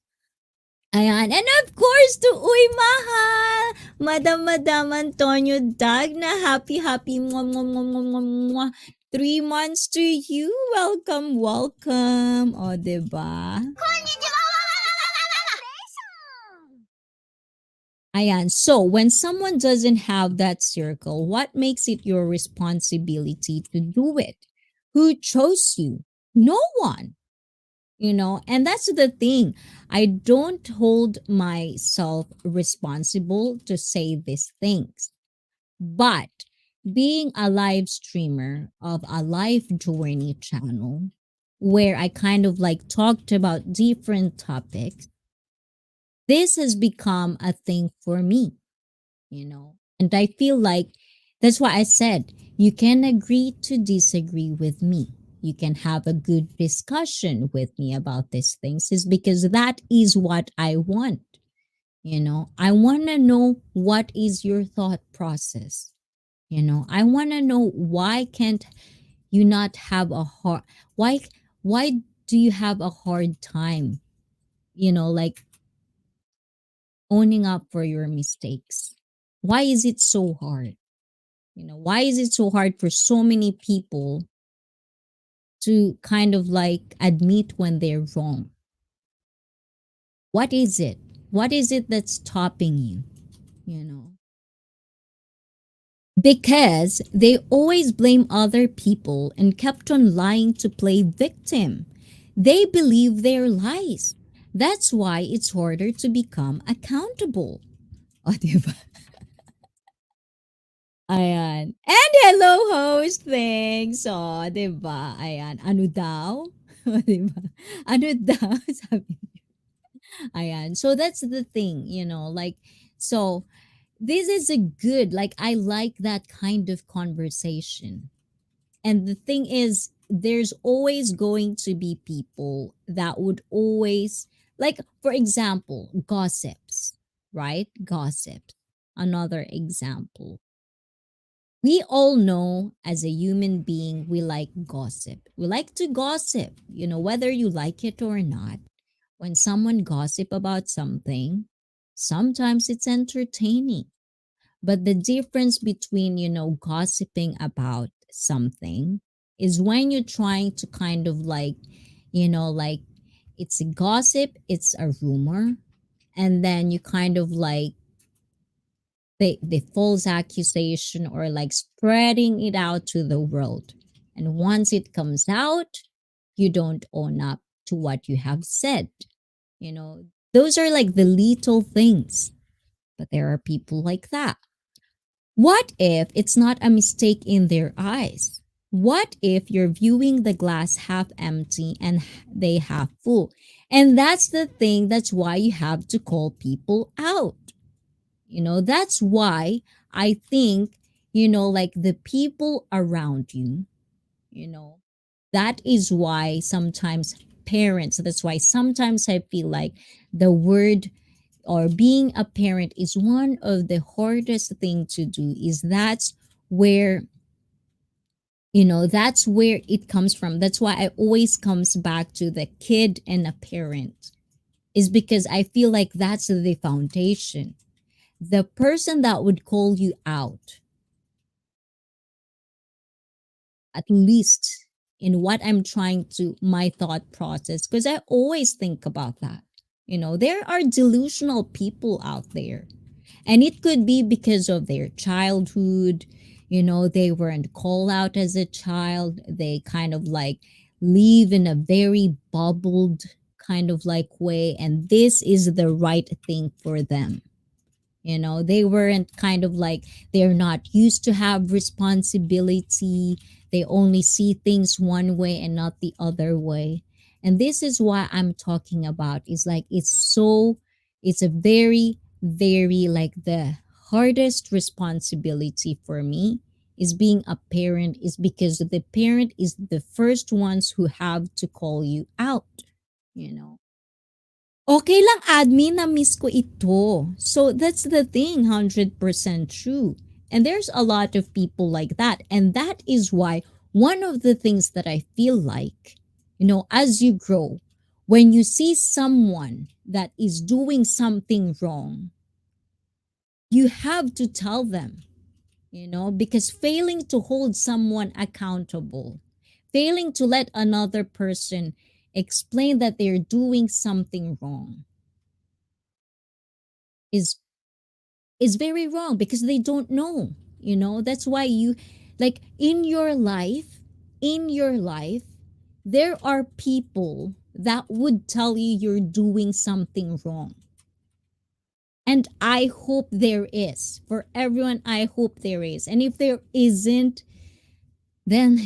Ayan. And of course, to Uy Mahal, Madam Antonio Dag, na happy, mwah, mwah, mwah, mwah, mwah, mwah. 3 months to you. Welcome, welcome. O, diba? Ayan. So, when someone doesn't have that circle, what makes it your responsibility to do it? Who chose you? No one. And that's the thing. I don't hold myself responsible to say these things. But being a live streamer of a life journey channel where I kind of like talked about different topics, this has become a thing for me. And I feel like that's why I said you can agree to disagree with me. You can have a good discussion with me about these things, is because that is what I want. I want to know what is your thought process. I want to know why can't you not have a hard why do you have a hard time, like owning up for your mistakes? Why is it so hard? Why is it so hard for so many people to kind of like admit when they're wrong? What is it? What is it that's stopping you? You know, because they always blame other people and kept on lying to play victim. They believe their lies. That's why it's harder to become accountable. O, diba? Ayan. And hello, host. Thanks. O, diba? Ayan. Ano daw? O, diba? Ano daw? Sabi. Ayan. So that's the thing, like, so this is a good, like, I like that kind of conversation. And the thing is, there's always going to be people that would always, like, for example, gossips, right? Gossips. Another example. We all know as a human being, we like gossip. We like to gossip, whether you like it or not. When someone gossip about something, sometimes it's entertaining. But the difference between, gossiping about something is when you're trying to kind of like, like it's a gossip, it's a rumor, and then you kind of like the false accusation or like spreading it out to the world. And once it comes out, you don't own up to what you have said. You know, those are like the little things, but there are people like that. What if it's not a mistake in their eyes? What if you're viewing the glass half empty and they half full? And that's the thing, that's why you have to call people out. That's why I think, like the people around you, you know, that is why sometimes parents, that's why sometimes I feel like the word or being a parent is one of the hardest thing to do, is where that's where it comes from. That's why I always comes back to the kid and a parent, is because I feel like that's the foundation. The person that would call you out, at least in what I'm trying to, my thought process, because I always think about that. There are delusional people out there, and it could be because of their childhood. They weren't called out as a child. They kind of like live in a very bubbled kind of like way, and this is the right thing for them. They weren't kind of like, they're not used to have responsibility. They only see things one way and not the other way. And this is why I'm talking about, is like it's a very, very like the hardest responsibility for me is being a parent, is because the parent is the first ones who have to call you out, you know Okay lang, admin, na-miss ko ito. So that's the thing, 100% true. And there's a lot of people like that. And that is why one of the things that I feel like, as you grow, when you see someone that is doing something wrong, you have to tell them, because failing to hold someone accountable, failing to let another person explain that they're doing something wrong is very wrong, because they don't know. That's why you, like, in your life there are people that would tell you you're doing something wrong. And I hope there is, for everyone, I hope there is. And if there isn't, then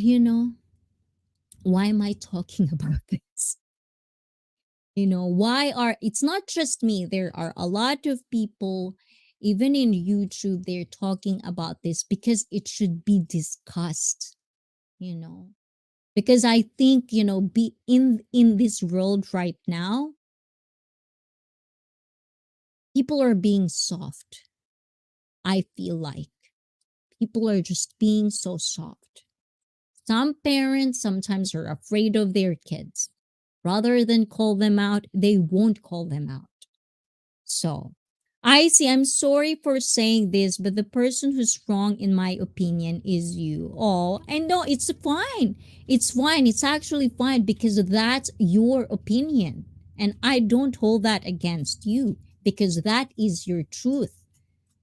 why am I talking about this? Why are, it's not just me, there are a lot of people, even in YouTube, they're talking about this because it should be discussed. you know because I think, be in this world right now, people are being soft. I feel like people are just being so soft. Some parents sometimes are afraid of their kids. Rather than call them out, they won't call them out. So, I see. I'm sorry for saying this, but the person who's wrong, in my opinion, is you. Oh, I know it's fine. It's fine. It's actually fine, because that's your opinion. And I don't hold that against you, because that is your truth.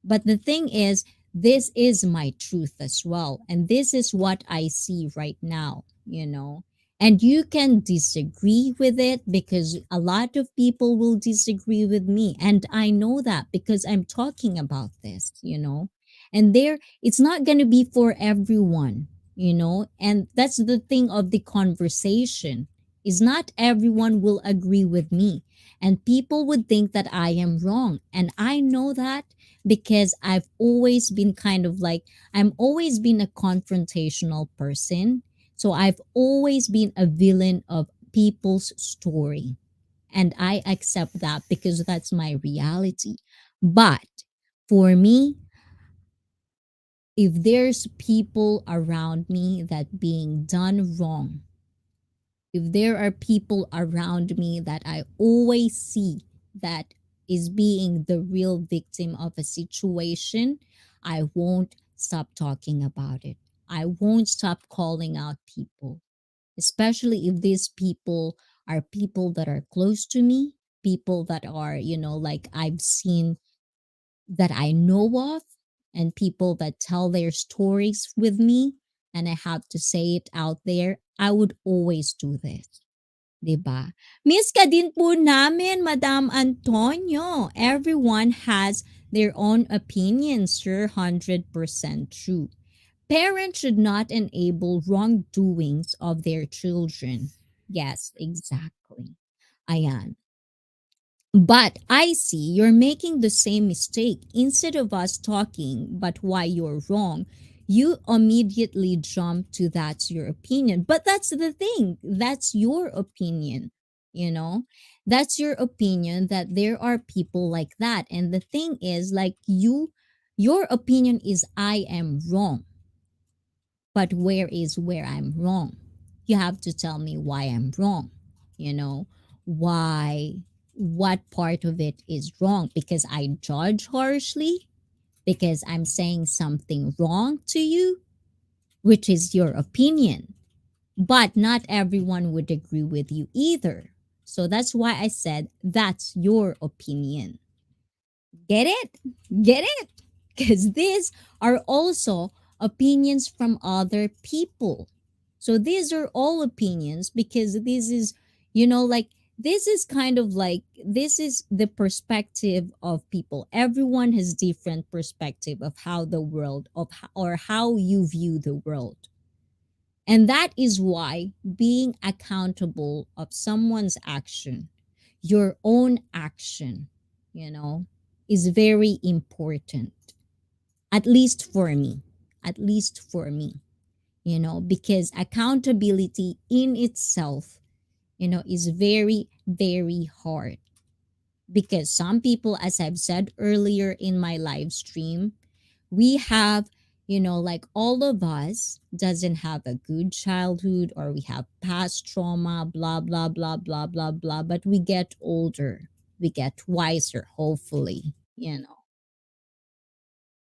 But the thing is, this is my truth as well. And this is what I see right now. And you can disagree with it, because a lot of people will disagree with me. And I know that because I'm talking about this. And it's not going to be for everyone. And that's the thing of the conversation, is not everyone will agree with me. And people would think that I am wrong. And I know that, because I've always been kind of like, I'm always been a confrontational person. So I've always been a villain of people's story. And I accept that, because that's my reality. But for me, if there's people around me that being done wrong, If there are people around me that I always see that is being the real victim of a situation, I won't stop talking about it. I won't stop calling out people, especially if these people are people that are close to me, people that are, like I've seen, that I know of, and people that tell their stories with me, and I have to say it out there. I would always do this. 'Di ba? Miss ka din po namin, Madam Antonio. Everyone has their own opinion, sir. 100% true. Parents should not enable wrongdoings of their children. Yes, exactly. Ayan. But I see you're making the same mistake. Instead of us talking but why you're wrong, you immediately jump to that's your opinion. But that's the thing. That's your opinion. You know, that's your opinion that there are people like that. And the thing is, like, your opinion is I am wrong. But where I'm wrong? You have to tell me why I'm wrong. You know, why, what part of it is wrong? Because I judge harshly? Because I'm saying something wrong to you, which is your opinion. But not everyone would agree with you either. So that's why I said that's your opinion. Get it? Get it? Because these are also opinions from other people. So these are all opinions because this is, like, this is kind of like, this is the perspective of people. Everyone has different perspective of how the world, or how you view the world. And that is why being accountable of someone's action, your own action, you know, is very important. At least for me. At least for me, because accountability in itself, is very, very hard. Because some people, as I've said earlier in my live stream, we have, like all of us doesn't have a good childhood, or we have past trauma, blah blah blah blah blah blah, but we get older, we get wiser, hopefully.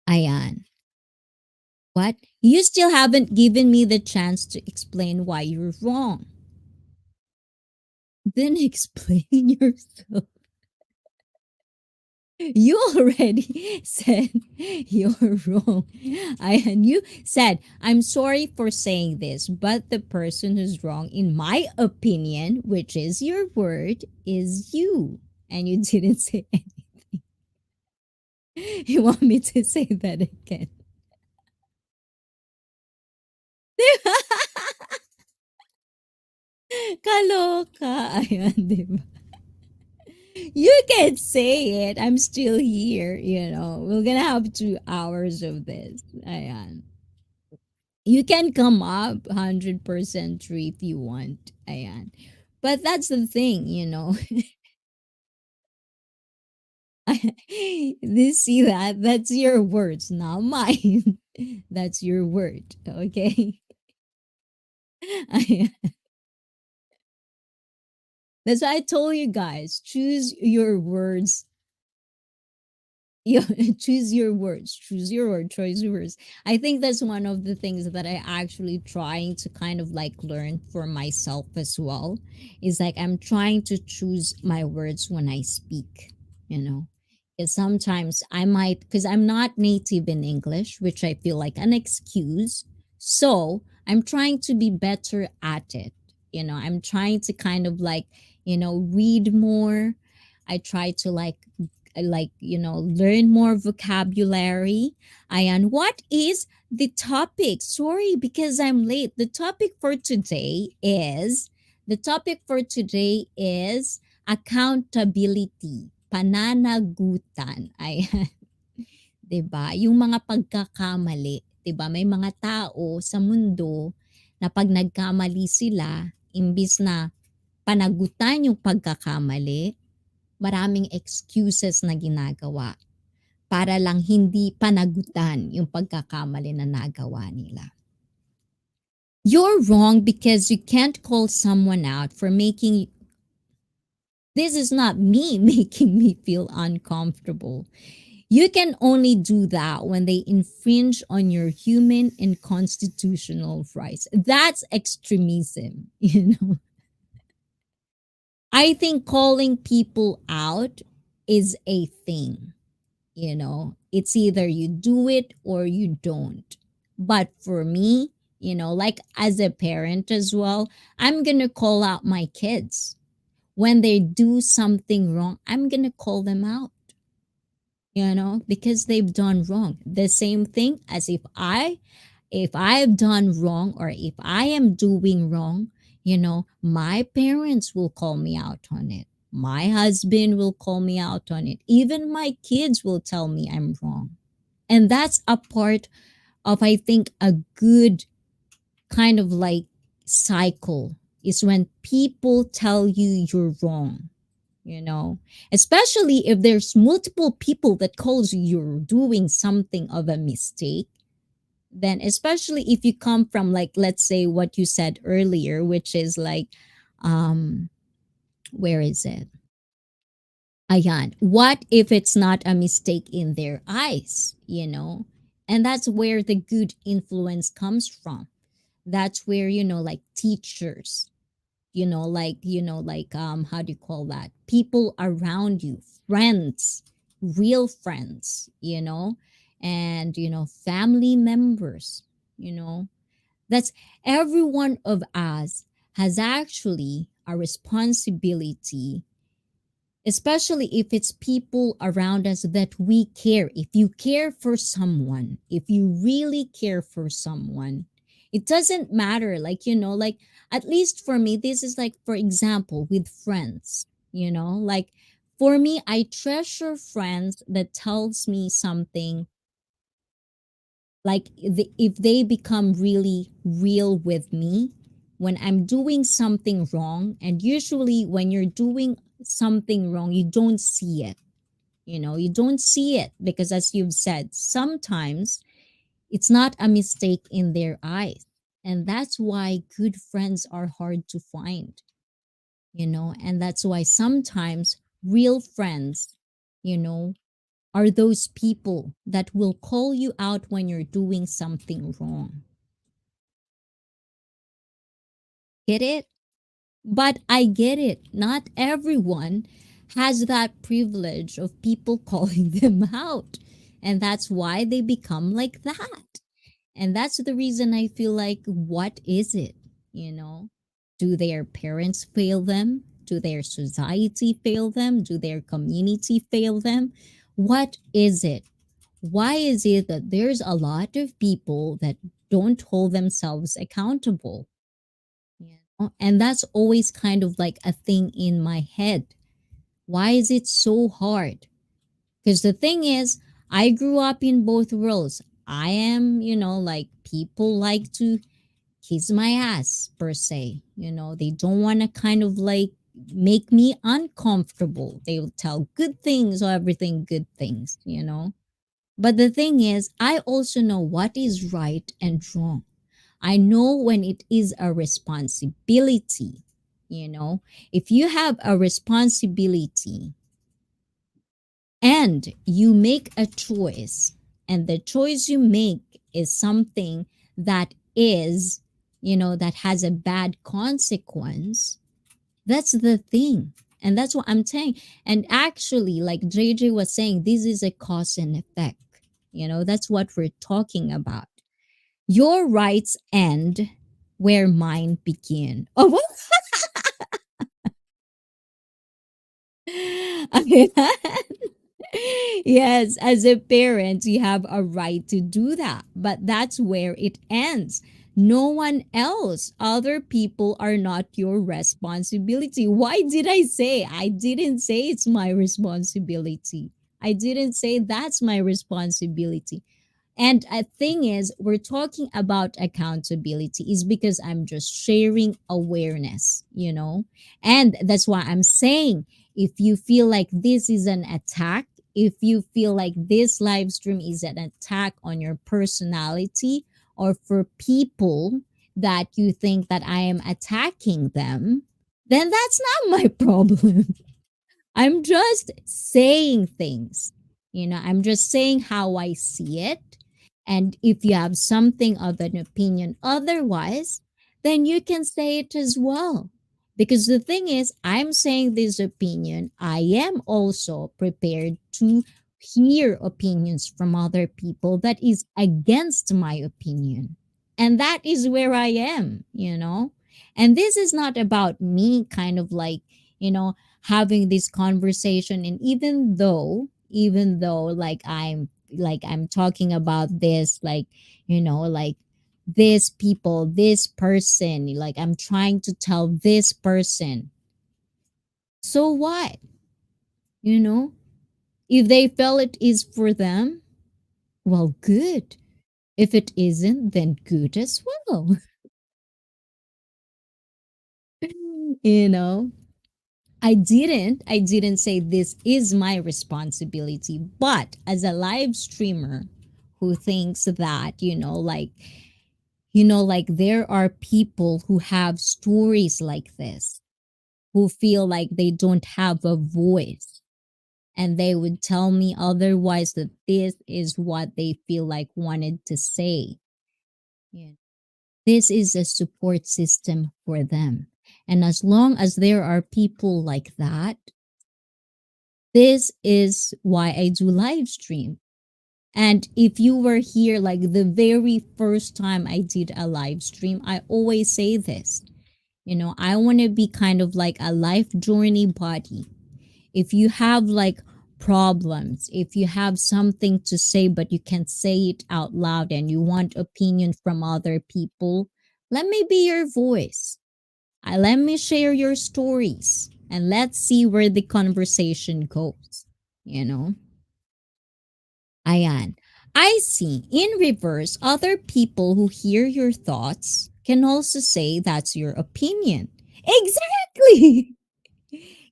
Ayan. What? You still haven't given me the chance to explain why you're wrong. Then explain yourself. You already said you're wrong. And you said, I'm sorry for saying this, but the person who's wrong, in my opinion, which is your word, is you. And you didn't say anything. You want me to say that again? Kaloka. Ayan, di ba? You can say it. I'm still here, We're gonna have 2 hours of this. Ayan. You can come up 100% true if you want. Ayan. But that's the thing. This, see that? That's your words, not mine. That's your word. Okay. Ayan. That's why I told you guys, choose your words. Yeah, choose your words, choose your word, choose your words. I think that's one of the things that I actually trying to kind of like learn for myself as well, is like I'm trying to choose my words when I speak, you know because sometimes I might, because I'm not native in English, which I feel like an excuse. So I'm trying to be better at it. I'm trying to kind of like, read more. I try to learn more vocabulary. Ayan, what is the topic? Sorry, because I'm late. The topic for today is accountability, pananagutan. Ayan. 'Di ba? Yung mga pagkakamali, 'di ba? May mga tao sa mundo na pag nagkamali sila, imbis na panagutan yung pagkakamali, maraming excuses na ginagawa para lang hindi panagutan yung pagkakamali na nagawa nila. You're wrong because you can't call someone out for making this is not me making me feel uncomfortable. You can only do that when they infringe on your human and constitutional rights. That's extremism, you know. I think calling people out is a thing, you know. It's either you do it or you don't. But for me, you know, like as a parent as well, I'm going to call out my kids. When they do something wrong, I'm going to call them out, you know, because they've done wrong. The same thing as if I've done wrong or if I am doing wrong, you know, my parents will call me out on it. My husband will call me out on it. Even my kids will tell me I'm wrong. And that's a part of, I think, a good kind of like cycle is when people tell you you're wrong, you know, especially if there's multiple people that calls you you're doing something of a mistake. Then especially if you come from, like, let's say what you said earlier, which is like, um where is it, ayan, what if it's not a mistake in their eyes, you know? And that's where the good influence comes from. That's where, you know, like teachers, how do you call that, people around you, friends, real friends, you know, and you know, family members, you know, that's every one of us has actually a responsibility, especially if it's people around us that we care. If you care for someone, if you really care for someone, it doesn't matter, like, you know, like, at least for me, this is like, for example, with friends, you know, like, for me, I treasure friends that tells me something, like, if they become really real with me when I'm doing something wrong. And usually when you're doing something wrong, you don't see it, you know, you don't see it because, as you've said, sometimes it's not a mistake in their eyes. And that's why good friends are hard to find, you know, and that's why sometimes real friends, you know, are those people that will call you out when you're doing something wrong. Get it? But I get it. Not everyone has that privilege of people calling them out. And that's why they become like that. And that's the reason I feel like, what is it? You know, do their parents fail them? Do their society fail them? Do their community fail them? What is it? Why is it that there's a lot of people that don't hold themselves accountable? You know? And that's always kind of like a thing in my head. Why is it so hard? Because the thing is, I grew up in both worlds. I am, you know, like, people like to kiss my ass, per se. You know, they don't want to kind of like make me uncomfortable. They will tell good things or everything good things, you know. But the thing is, I also know what is right and wrong. I know when it is a responsibility, you know. If you have a responsibility and you make a choice, and the choice you make is something that is, you know, that has a bad consequence, that's the thing. And that's what I'm saying. And actually, like JJ was saying, this is a cause and effect. You know, that's what we're talking about. Your rights end where mine begin. Oh, what? Okay. Yes, as a parent, you have a right to do that, but that's where it ends. No one else, other people are not your responsibility. Why did I say? I didn't say it's my responsibility. I didn't say that's my responsibility. And a thing is, we're talking about accountability is because I'm just sharing awareness, you know? And that's why I'm saying, if you feel like this is an attack, if you feel like this live stream is an attack on your personality or for people, that you think that I am attacking them, then that's not my problem. I'm just saying things. I'm just saying how I see it. And if you have something of an opinion otherwise, then you can say it as well. Because the thing is, I'm saying this opinion. I am also prepared to hear opinions from other people that is against my opinion. And that is where I am. And this is not about me kind of like, you know, having this conversation. And even though like I'm talking about this, like this people, this person, like I'm trying to tell this person, so what? you know if they feel it is for them, well, good. If it isn't, then good as well. you know I didn't say this is my responsibility, but as a live streamer who thinks that, like there are people who have stories like this, who feel like they don't have a voice, and they would tell me otherwise, that this is what they feel like wanted to say. Yeah. This is a support system for them. And as long as there are people like that, this is why I do live stream. And if you were here like the very first time I did a live stream, I always say this. I want to be kind of like a life journey buddy. If you have like problems, if you have something to say but you can't say it out loud and you want opinion from other people, let me be your voice. Let me share your stories and let's see where the conversation goes. You know? Ayan. I see in reverse, other people who hear your thoughts can also say that's your opinion. Exactly.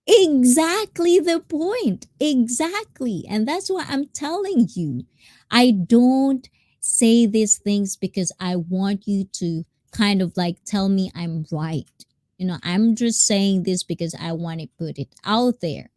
Exactly the point. Exactly. And that's why I'm telling you. I don't say these things because I want you to kind of like tell me I'm right. I'm just saying this because I want to put it out there.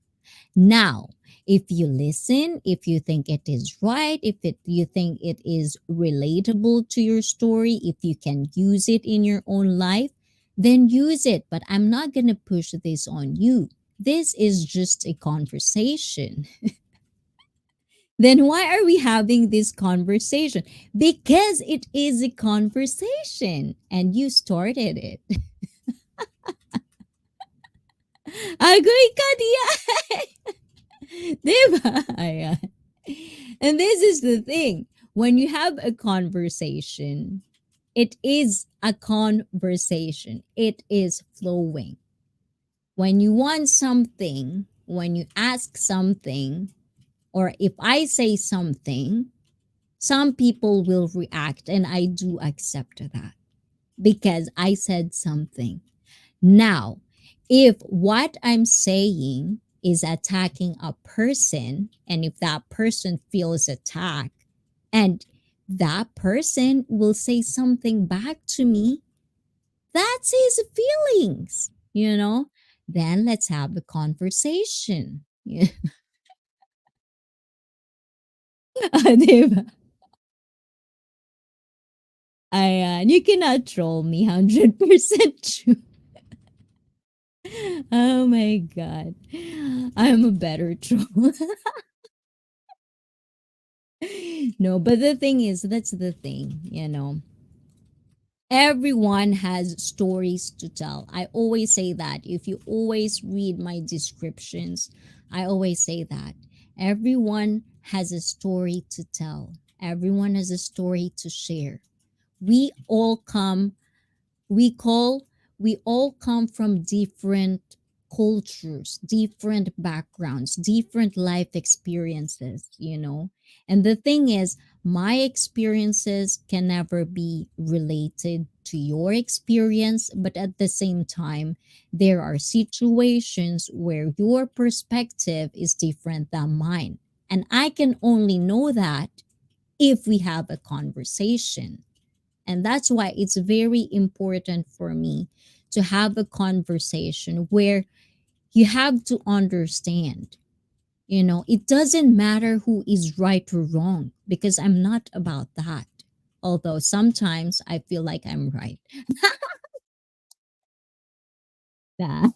Now, if you listen, if you think it is right, you think it is relatable to your story, if you can use it in your own life, then use it. But I'm not going to push this on you. This is just a conversation. Then why are we having this conversation? Because it is a conversation and you started it. Agree ka diyan? Diba? Ayan. And this is the thing. When you have a conversation, it is a conversation. It is flowing. When you want something, when you ask something, or if I say something, some people will react, and I do accept that because I said something. Now, if what I'm saying is attacking a person, and if that person feels attacked, and that person will say something back to me, that's his feelings. Then let's have a conversation. Yeah. Diba? Ayan, you cannot troll me 100% true. Oh my God. I'm a better troll. No, but the thing is, that's the thing. Everyone has stories to tell. I always say that. If you always read my descriptions, I always say that. Everyone has a story to tell, everyone has a story to share. We all come we call we all come from different cultures, different backgrounds, different life experiences. And the thing is, my experiences can never be related to your experience, but at the same time, there are situations where your perspective is different than mine, and I can only know that if we have a conversation. And that's why it's very important for me to have a conversation where you have to understand, it doesn't matter who is right or wrong because I'm not about that. Although sometimes I feel like I'm right. Yeah.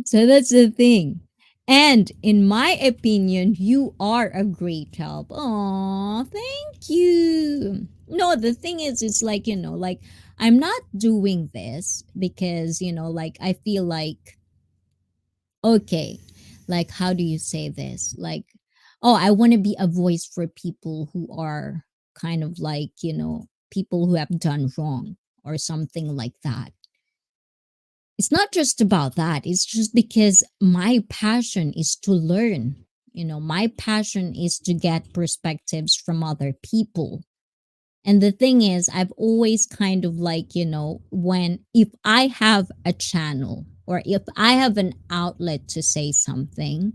So that's the thing. And in my opinion, you are a great help. Oh, thank you. No, the thing is, it's like, like I'm not doing this because, like I feel like, okay, like how do you say this? Like, oh, I want to be a voice for people who are kind of like, people who have done wrong or something like that. It's not just about that. It's just because my passion is to learn. My passion is to get perspectives from other people. And the thing is, I've always kind of like, if I have a channel or if I have an outlet to say something,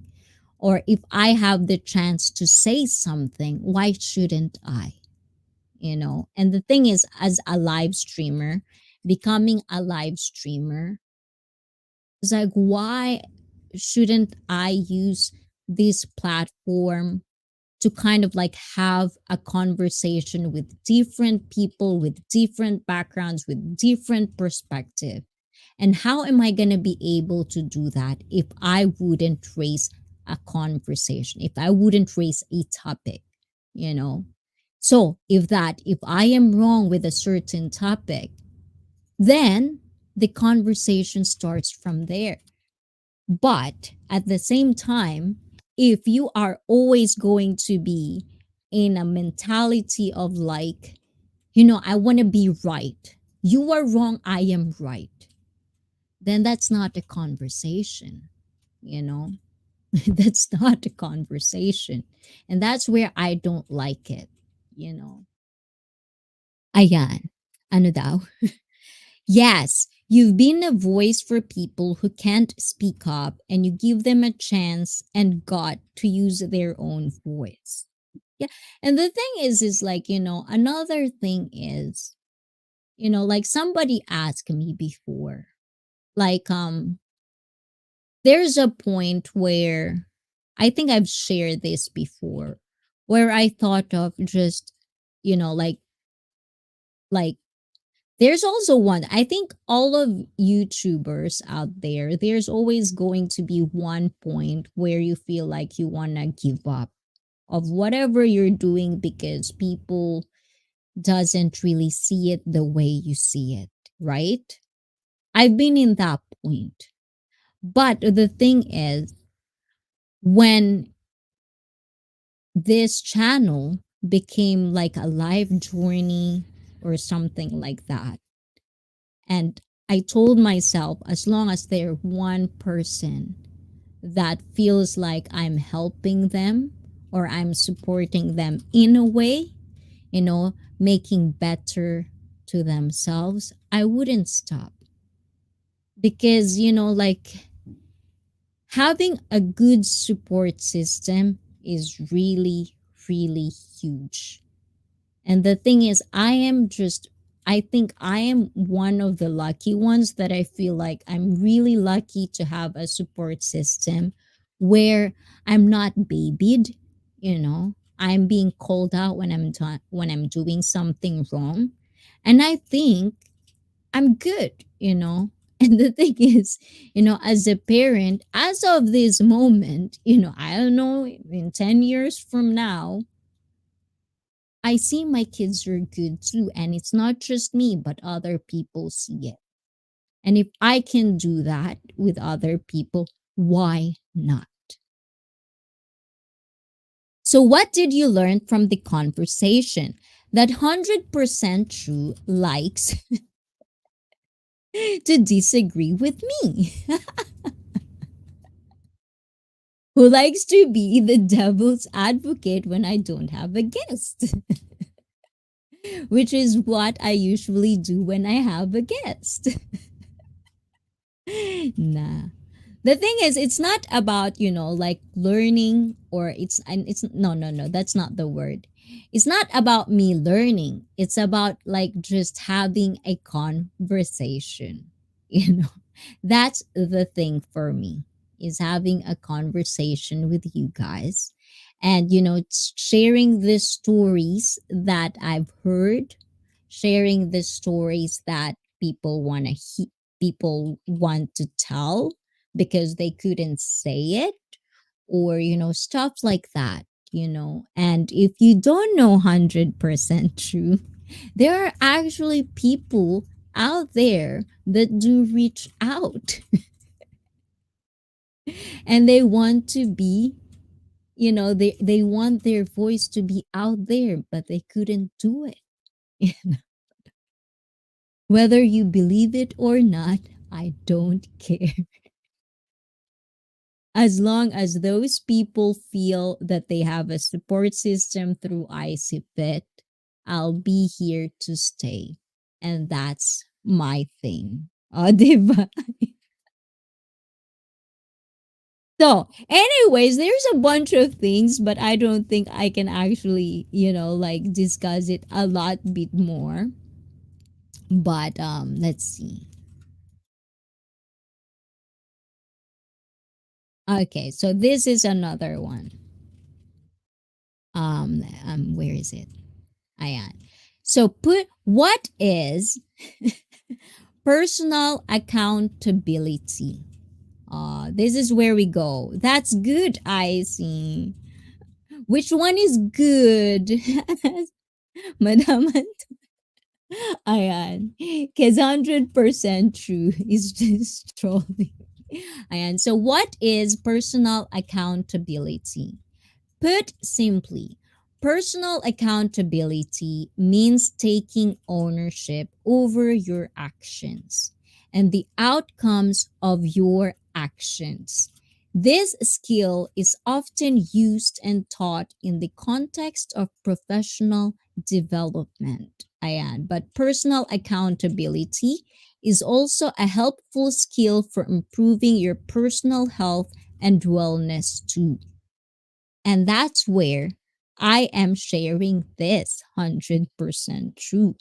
or if I have the chance to say something, why shouldn't I? And the thing is, as a live streamer, becoming a live streamer, it's like, why shouldn't I use this platform to kind of like have a conversation with different people with different backgrounds, with different perspective? And how am I going to be able to do that if I wouldn't raise a conversation, if I wouldn't raise a topic, you know? So if I am wrong with a certain topic, then the conversation starts from there. But at the same time, if you are always going to be in a mentality of like, I want to be right, you are wrong, I am right, then that's not a conversation, you know? That's not a conversation. And that's where I don't like it, you know? Ayan. Ano daw? Yes, you've been a voice for people who can't speak up and you give them a chance and got to use their own voice. Yeah. And the thing is like, another thing is, like somebody asked me before, like, there's a point where I think I've shared this before, where I thought of just, like, like there's also one. I think all of YouTubers out there, there's always going to be one point where you feel like you want to give up of whatever you're doing because people doesn't really see it the way you see it, right? I've been in that point. But the thing is, when this channel became like a life journey or something like that, and I told myself, as long as there's one person that feels like I'm helping them or I'm supporting them in a way, making better to themselves, I wouldn't stop. Because, like having a good support system is really, really huge. And the thing is, I think I am one of the lucky ones that I feel like I'm really lucky to have a support system where I'm not babied, I'm being called out when I'm doing something wrong. And I think I'm good. And the thing is, as a parent, as of this moment, I don't know, in 10 years from now, I see my kids are good too. And it's not just me, but other people see it. And if I can do that with other people, why not? So, what did you learn from the conversation? That 100% true likes to disagree with me. Who likes to be the devil's advocate when I don't have a guest? Which is what I usually do when I have a guest. Nah. The thing is, it's not about, like learning, or it's no, no, no, that's not the word. It's not about me learning. It's about like just having a conversation. You know, that's the thing for me, is having a conversation with you guys, and, sharing the stories that I've heard, sharing the stories that people want to tell because they couldn't say it, or, stuff like that. And if you don't know 100% true, there are actually people out there that do reach out and they want to be, they want their voice to be out there, but they couldn't do it. Whether you believe it or not, I don't care. As long as those people feel that they have a support system through ICEE, I'll be here to stay. And that's my thing. Oh, diba? So, anyways, there's a bunch of things, but I don't think I can actually, like discuss it a lot bit more. But let's see. Okay, so this is another one. Where is it? Ayan. So put what is personal accountability? This is where we go. That's good, I see. Which one is good? Madam, ayan. Because 100% true is just trolling. Ayan. So what is personal accountability? Put simply, personal accountability means taking ownership over your actions and the outcomes of your actions. This skill is often used and taught in the context of professional development. Ayan. But personal accountability is also a helpful skill for improving your personal health and wellness too. And that's where I am sharing this 100% true,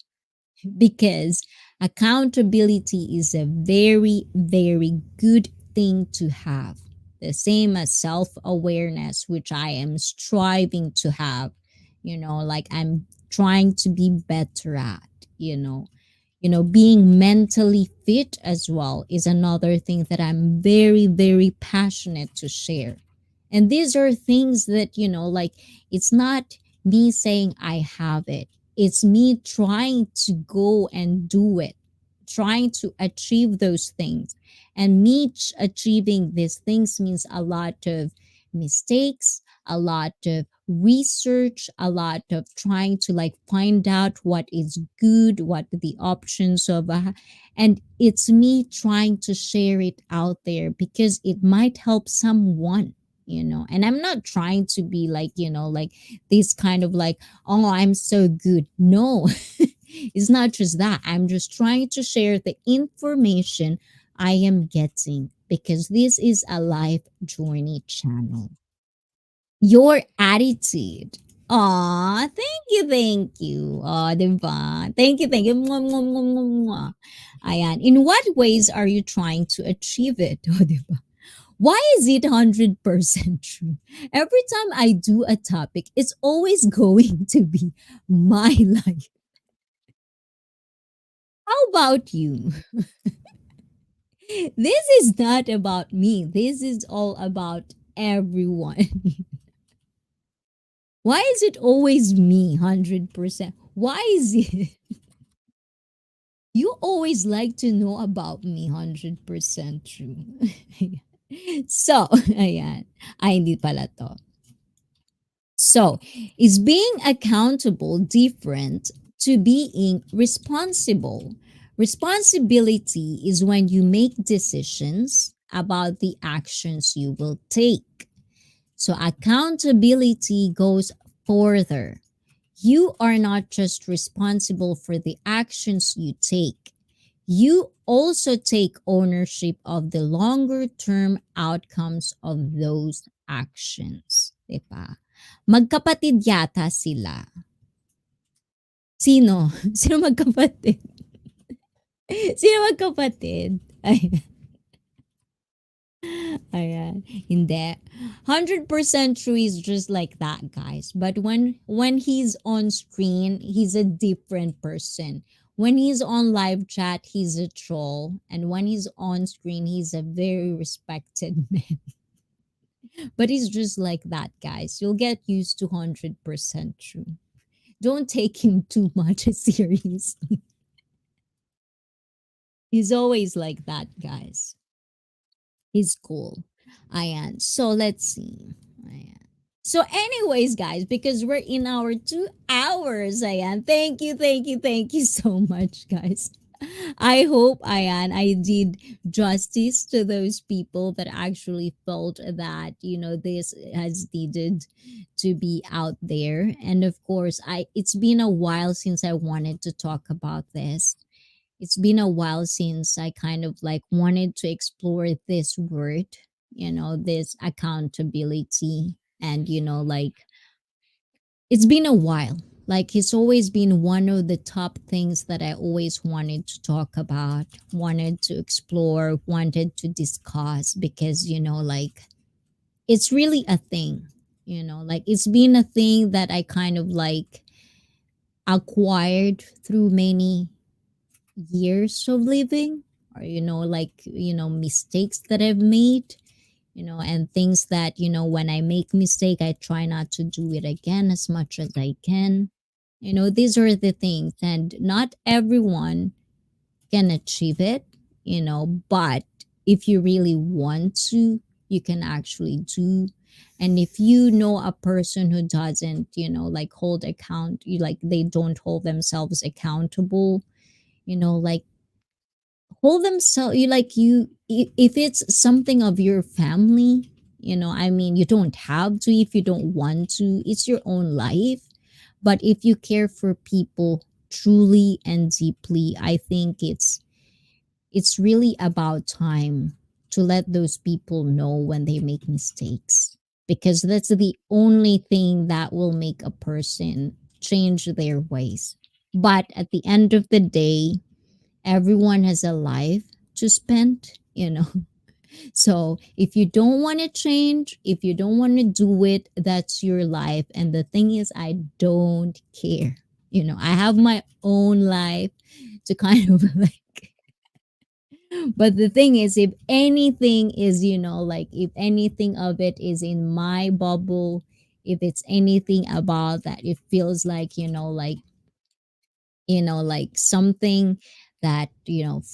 because accountability is a very, very good thing to have. The same as self awareness, which I am striving to have, like I'm trying to be better at, you know. Being mentally fit as well is another thing that I'm very, very passionate to share. And these are things that, like it's not me saying I have it, it's me trying to go and do it, trying to achieve those things. And achieving these things means a lot of mistakes, a lot of research, a lot of trying to like find out what is good, what the options of, and it's me trying to share it out there because it might help someone. And I'm not trying to be like, like this kind of like, oh, I'm so good. No, it's not just that. I'm just trying to share the information I am getting because this is a life journey channel. Your attitude. Aw, thank you, thank you. Diba? Thank you, thank you. Mwah, mwah, mwah, mwah, mwah. Ayan. In what ways are you trying to achieve it? Diba? Why is it 100% true? Every time I do a topic, it's always going to be my life. How about you? This is not about me. This is all about everyone. Why is it always me 100%? Why is it? You always like to know about me 100% true. So, ayan. Ay, hindi pala to. So, is being accountable different to being responsible? Responsibility is when you make decisions about the actions you will take. So, accountability goes further. You are not just responsible for the actions you take, You also take ownership of the longer term outcomes of those actions. Diba? Magkapatid yata sila. Sino? Sino magkapatid? Sino magkapatid? Ay, ayan. Hindi. 100% true is just like that, guys. But when he's on screen, he's a different person. When he's on live chat, he's a troll. And when he's on screen, he's a very respected man. But he's just like that, guys. You'll get used to 100% true. Don't take him too much serious. He's always like that, guys. He's cool. Ayan. So let's see. Ayan. So anyways, guys, because we're in our 2 hours, ayan. Thank you so much, guys. I hope, ayan, I did justice to those people that actually felt that, this has needed to be out there. And of course, it's been a while since I wanted to talk about this. It's been a while since I kind of like wanted to explore this word, this accountability. And, like, it's been a while. Like, it's always been one of the top things that I always wanted to talk about, wanted to explore, wanted to discuss because, like, it's really a thing, like, it's been a thing that I kind of like acquired through many years of living, or like, mistakes that I've made, and things that, when I make mistake, I try not to do it again as much as I can. These are the things, and not everyone can achieve it, but if you really want to, you can actually do. And if you know a person who doesn't, like hold account, you like they don't hold themselves accountable, like hold themselves, you like if it's something of your family, I mean, you don't have to if you don't want to, it's your own life. But if you care for people truly and deeply, I think it's really about time to let those people know when they make mistakes, because that's the only thing that will make a person change their ways. But at the end of the day, everyone has a life to spend, So if you don't want to change, if you don't want to do it, that's your life. And the thing is, I don't care. I have my own life to kind of like, but the thing is, if anything is, like, if anything of it is in my bubble, if it's anything about that, it feels like, like something that,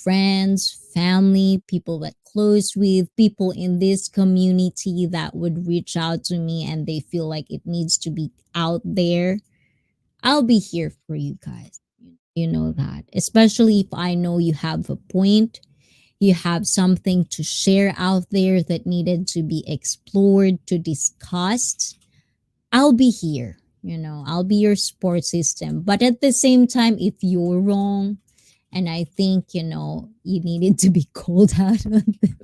friends, family, people that close with, people in this community that would reach out to me and they feel like it needs to be out there, I'll be here for you guys. You know that. Especially if I know you have a point, you have something to share out there that needed to be explored, to discuss, I'll be here. I'll be your support system. But at the same time, if you're wrong, and I think, you needed to be called out on them,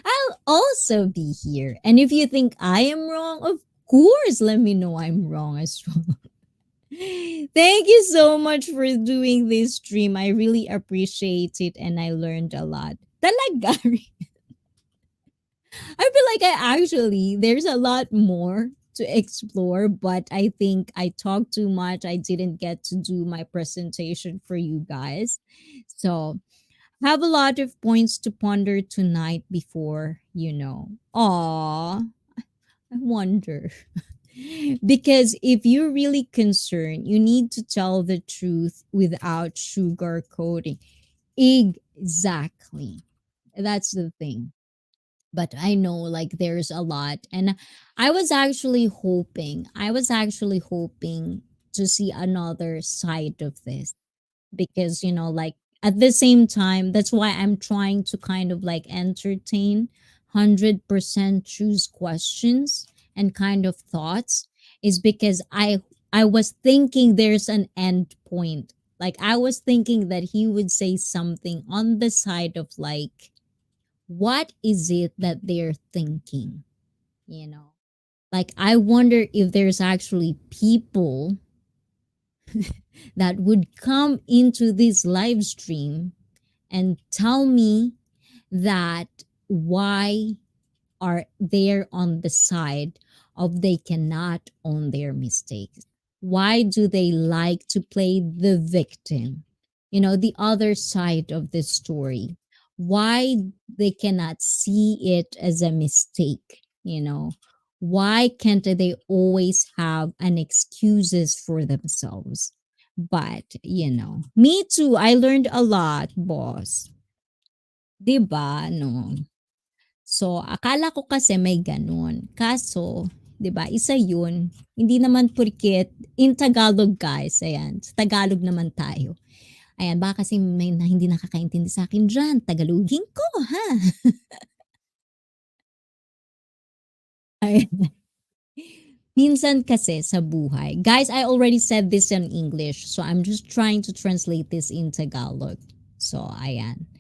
I'll also be here. And if you think I am wrong, of course, let me know I'm wrong as well. Thank you so much for doing this stream. I really appreciate it and I learned a lot. Talagari. I feel like there's a lot more to explore, but I think I talked too much. I didn't get to do my presentation for you guys. So, have a lot of points to ponder tonight before, Aw, I wonder. Because if you're really concerned, you need to tell the truth without sugarcoating. Exactly. That's the thing. But I know, like, there's a lot, and I was actually hoping to see another side of this, because, like, at the same time, that's why I'm trying to kind of like entertain 100% choose questions and kind of thoughts, is because I was thinking there's an end point, Like I was thinking that he would say something on the side of like, what is it that they're thinking? You know, like I wonder if there's actually people that would come into this live stream and tell me that why are there on the side of they cannot own their mistakes. Why do they like to play the victim? You know, the other side of the story. Why they cannot see it as a mistake, you know? Why can't they always have an excuses for themselves? But, me too. I learned a lot, boss. 'Di ba, no? So, akala ko kasi may gano'n. Kaso, 'di ba, isa 'yun. Hindi naman porket in Tagalog guys, ayan, sa Tagalog naman tayo. Ayan, baka kasi may hindi nakakaintindi sa'kin diyan, Tagalogin ko, ha? Ayan. Minsan kasi sa buhay guys, I already said this in English, so I'm just trying to translate this in Tagalog. So, ayan.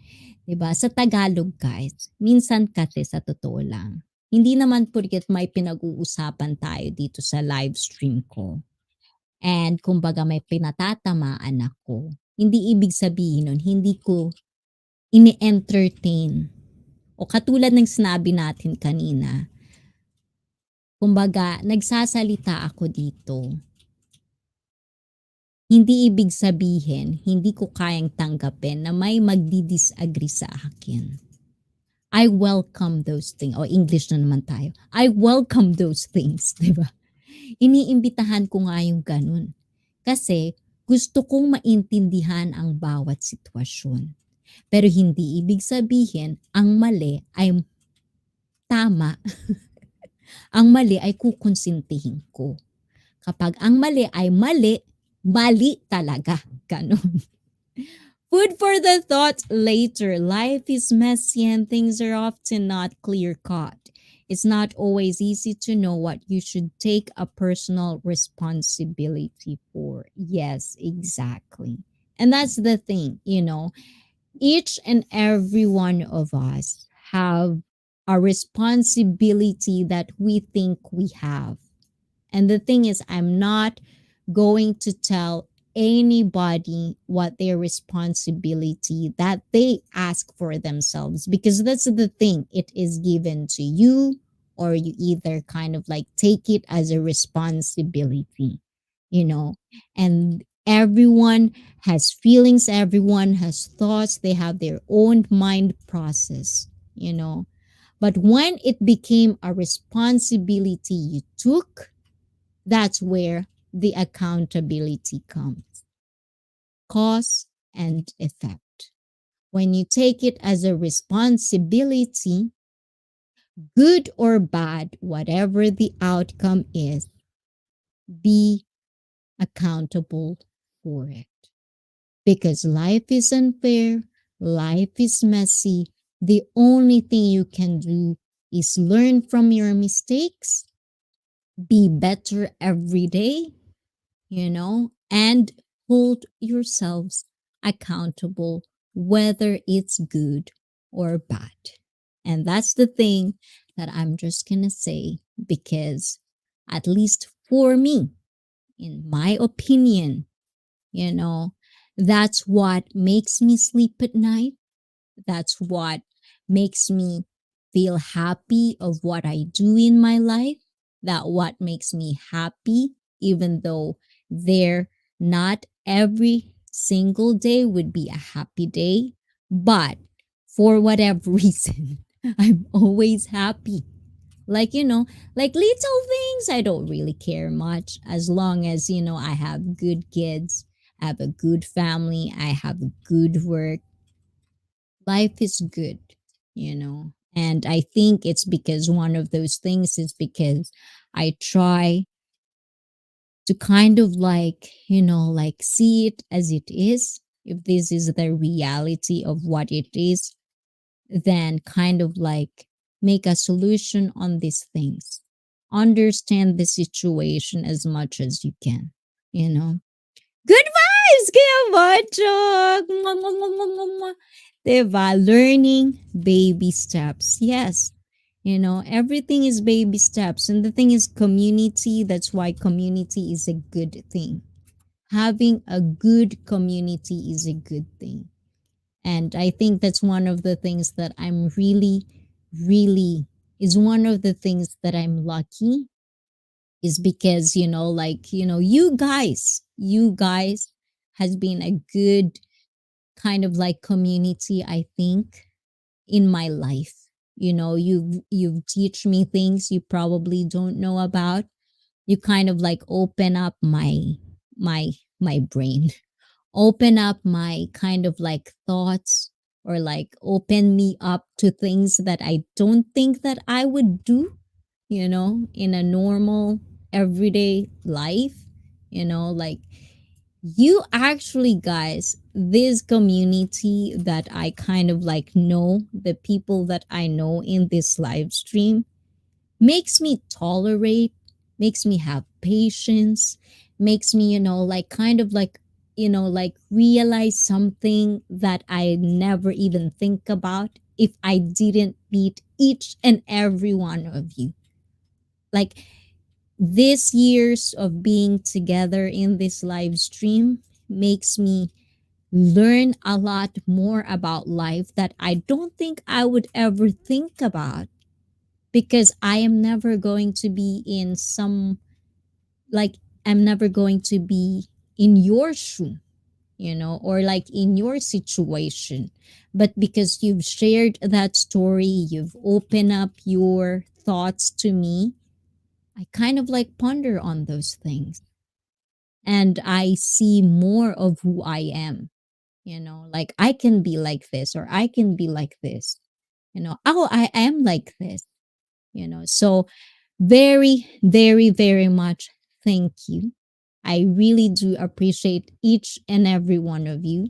'Di ba, sa Tagalog guys, minsan kasi sa totoo lang, hindi naman porket may pinag-uusapan tayo dito sa live stream ko and kumbaga may pinatatamaan ako, hindi ibig sabihin nun hindi ko ini-entertain o katulad ng sinabi natin kanina, kumbaga nagsasalita ako dito, hindi ibig sabihin hindi ko kayang tanggapin na may magdi-disagree sa akin. I welcome those things. O English na naman tayo. I welcome those things, 'di ba? Iniimbitahan ko nga yung ganun. Kasi gusto kong maintindihan ang bawat sitwasyon. Pero hindi ibig sabihin ang mali ay tama. Ang mali ay kukonsintihin ko. Kapag ang mali ay mali, mali talaga. Ganun. Food for the thought later. Life is messy and things are often not clear cut. It's not always easy to know what you should take a personal responsibility for. Yes, exactly. And that's the thing, each and every one of us have a responsibility that we think we have. And the thing is, I'm not going to tell anybody what their responsibility that they ask for themselves because that's the thing. It is given to you, or you either kind of like take it as a responsibility, you know, and everyone has feelings, everyone has thoughts, they have their own mind process, But when it became a responsibility you took, that's where the accountability comes. Cause and effect. When you take it as a responsibility, good or bad, whatever the outcome is, be accountable for it. Because life is unfair, life is messy. The only thing you can do is learn from your mistakes, be better every day, and hold yourselves accountable, whether it's good or bad. And that's the thing that I'm just gonna say because, at least for me, in my opinion, you know, that's what makes me sleep at night. That's what makes me feel happy of what I do in my life. That what makes me happy, even though there not every single day would be a happy day, but for whatever reason, I'm always happy. Like, like little things, I don't really care much as long as, I have good kids, I have a good family, I have good work. Life is good, And I think it's because one of those things is because I try to kind of like, like see it as it is. If this is the reality of what it is, then kind of like make a solution on these things. Understand the situation as much as you can, you know. Good vibes, Kuya Bochok. Mwah, mwah, mwah, mwah, mwah, mwah. Diba? Learning baby steps. Yes. You know, everything is baby steps. And the thing is, community, that's why community is a good thing. Having a good community is a good thing. And I think that's one of the things that I'm really, really, is one of the things that I'm lucky, is because, you guys has been a good kind of like community, I think, in my life. You've teach me things you probably don't know about. You kind of like open up my my brain, open up my kind of like thoughts, or like open me up to things that I don't think that I would do, in a normal everyday life. Like, you actually, guys, this community that I kind of like know, the people that I know in this live stream, makes me tolerate, makes me have patience, makes me, like kind of like, like realize something that I never even think about if I didn't meet each and every one of you. Like, this years of being together in this live stream makes me learn a lot more about life that I don't think I would ever think about, because I am never going to be in some, like, I'm never going to be in your shoe, or like in your situation. But because you've shared that story, you've opened up your thoughts to me, I kind of like ponder on those things, and I see more of who I am. Like, I can be like this, or I can be like this. Oh, I am like this. So very, very, very much thank you. I really do appreciate each and every one of you,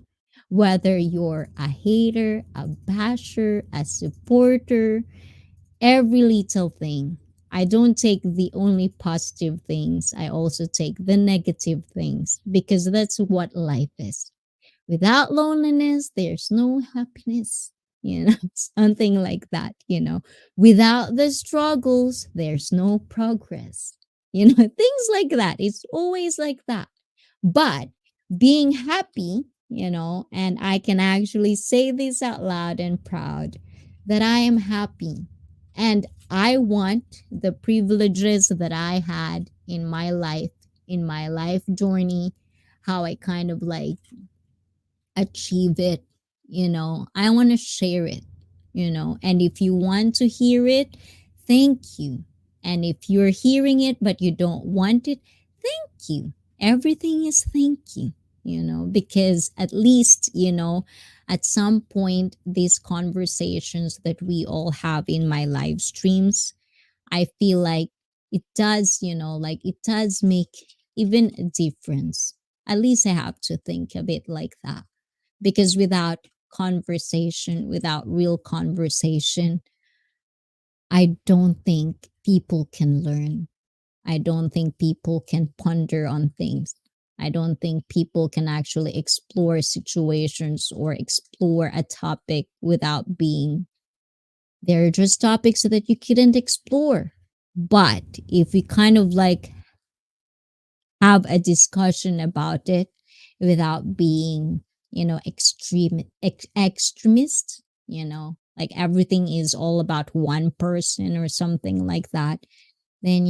whether you're a hater, a basher, a supporter, every little thing. I don't take the only positive things, I also take the negative things, because that's what life is. Without loneliness, there's no happiness, something like that. Without the struggles, there's no progress, things like that. It's always like that. But being happy, and I can actually say this out loud and proud, that I am happy. And I want the privileges that I had in my life journey, how I kind of like achieve it. I want to share it. And if you want to hear it, thank you. And if you're hearing it but you don't want it, thank you. Everything is thank you. Because at least, at some point, these conversations that we all have in my live streams, I feel like it does, like it does make even a difference. At least I have to think of it like that, because without conversation, without real conversation, I don't think people can learn. I don't think people can ponder on things. I don't think people can actually explore situations or explore a topic without being. There are just topics that you couldn't explore. But if we kind of like have a discussion about it without being, extremist, like everything is all about one person or something like that, then,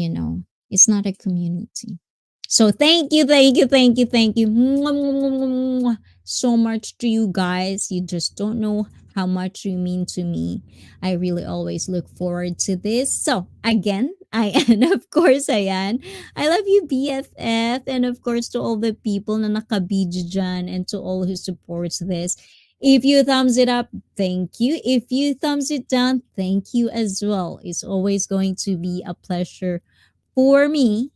it's not a community. So thank you, thank you, thank you, thank you. Mwah, mwah, mwah, mwah, mwah. So much to you guys. You just don't know how much you mean to me. I really always look forward to this. So again, and of course, Ayan, I love you, BFF, and of course to all the people na nakabidyo dyan, and to all who supports this. If you thumbs it up, thank you. If you thumbs it down, thank you as well. It's always going to be a pleasure for me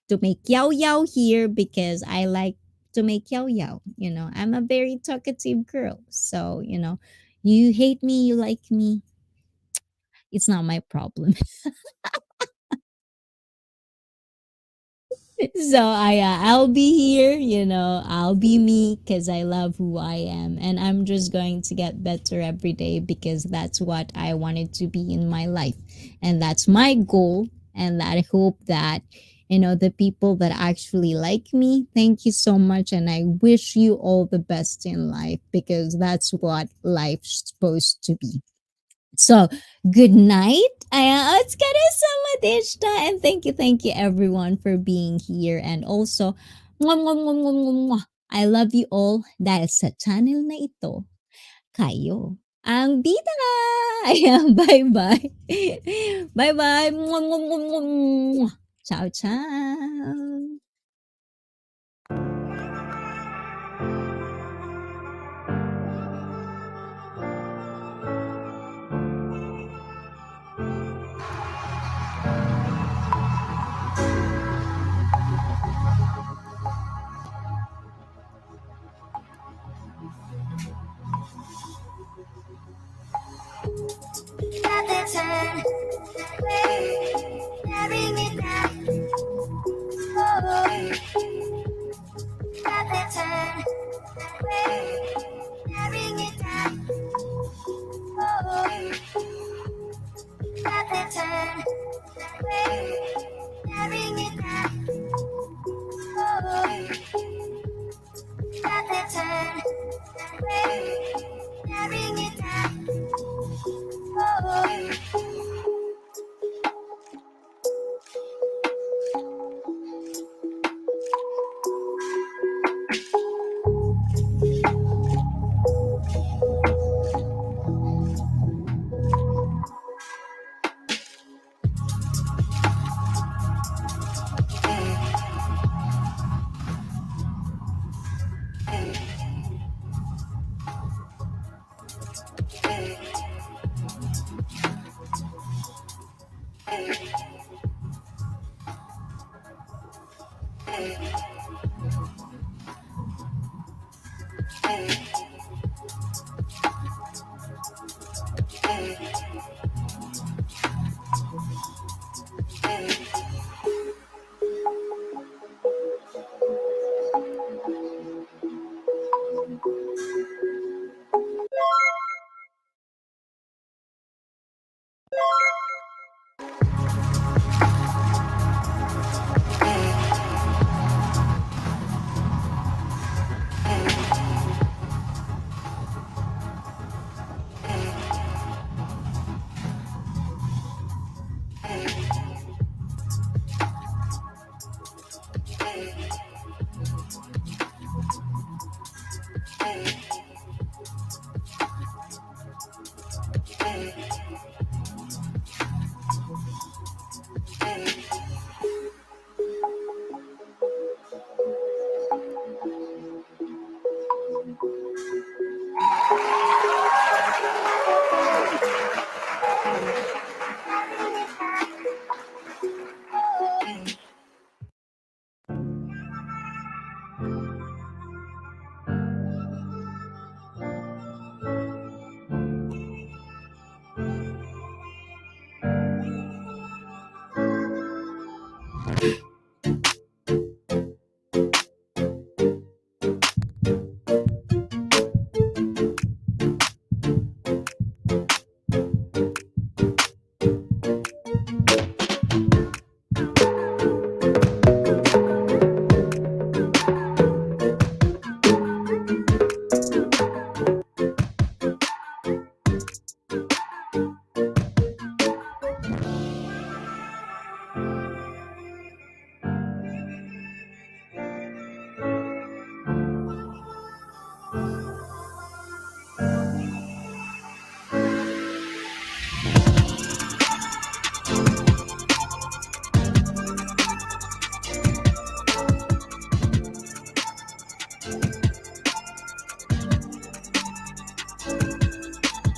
to make yow yow here, because I like to make yow yow. I'm a very talkative girl. So, you hate me, you like me, it's not my problem. So I'll be here, I'll be me because I love who I am, and I'm just going to get better every day because that's what I wanted to be in my life, and that's my goal. And I hope that the people that actually like me, thank you so much, and I wish you all the best in life because that's what life's supposed to be. So, good night. Otskara sama deshita. And thank you everyone for being here. And also, mwah, mwah, mwah, mwah, mwah, mwah. I love you all dahil sa channel na ito, kayo ang bida. Ayan, bye-bye. Bye-bye. Mwah, mwah, mwah, mwah, mwah. Ciao, ciao. At the turn, bring it back. Oh, at the turn, bring it back. Oh, at the turn, bring it back. Oh, at the turn, bring it back. Oh.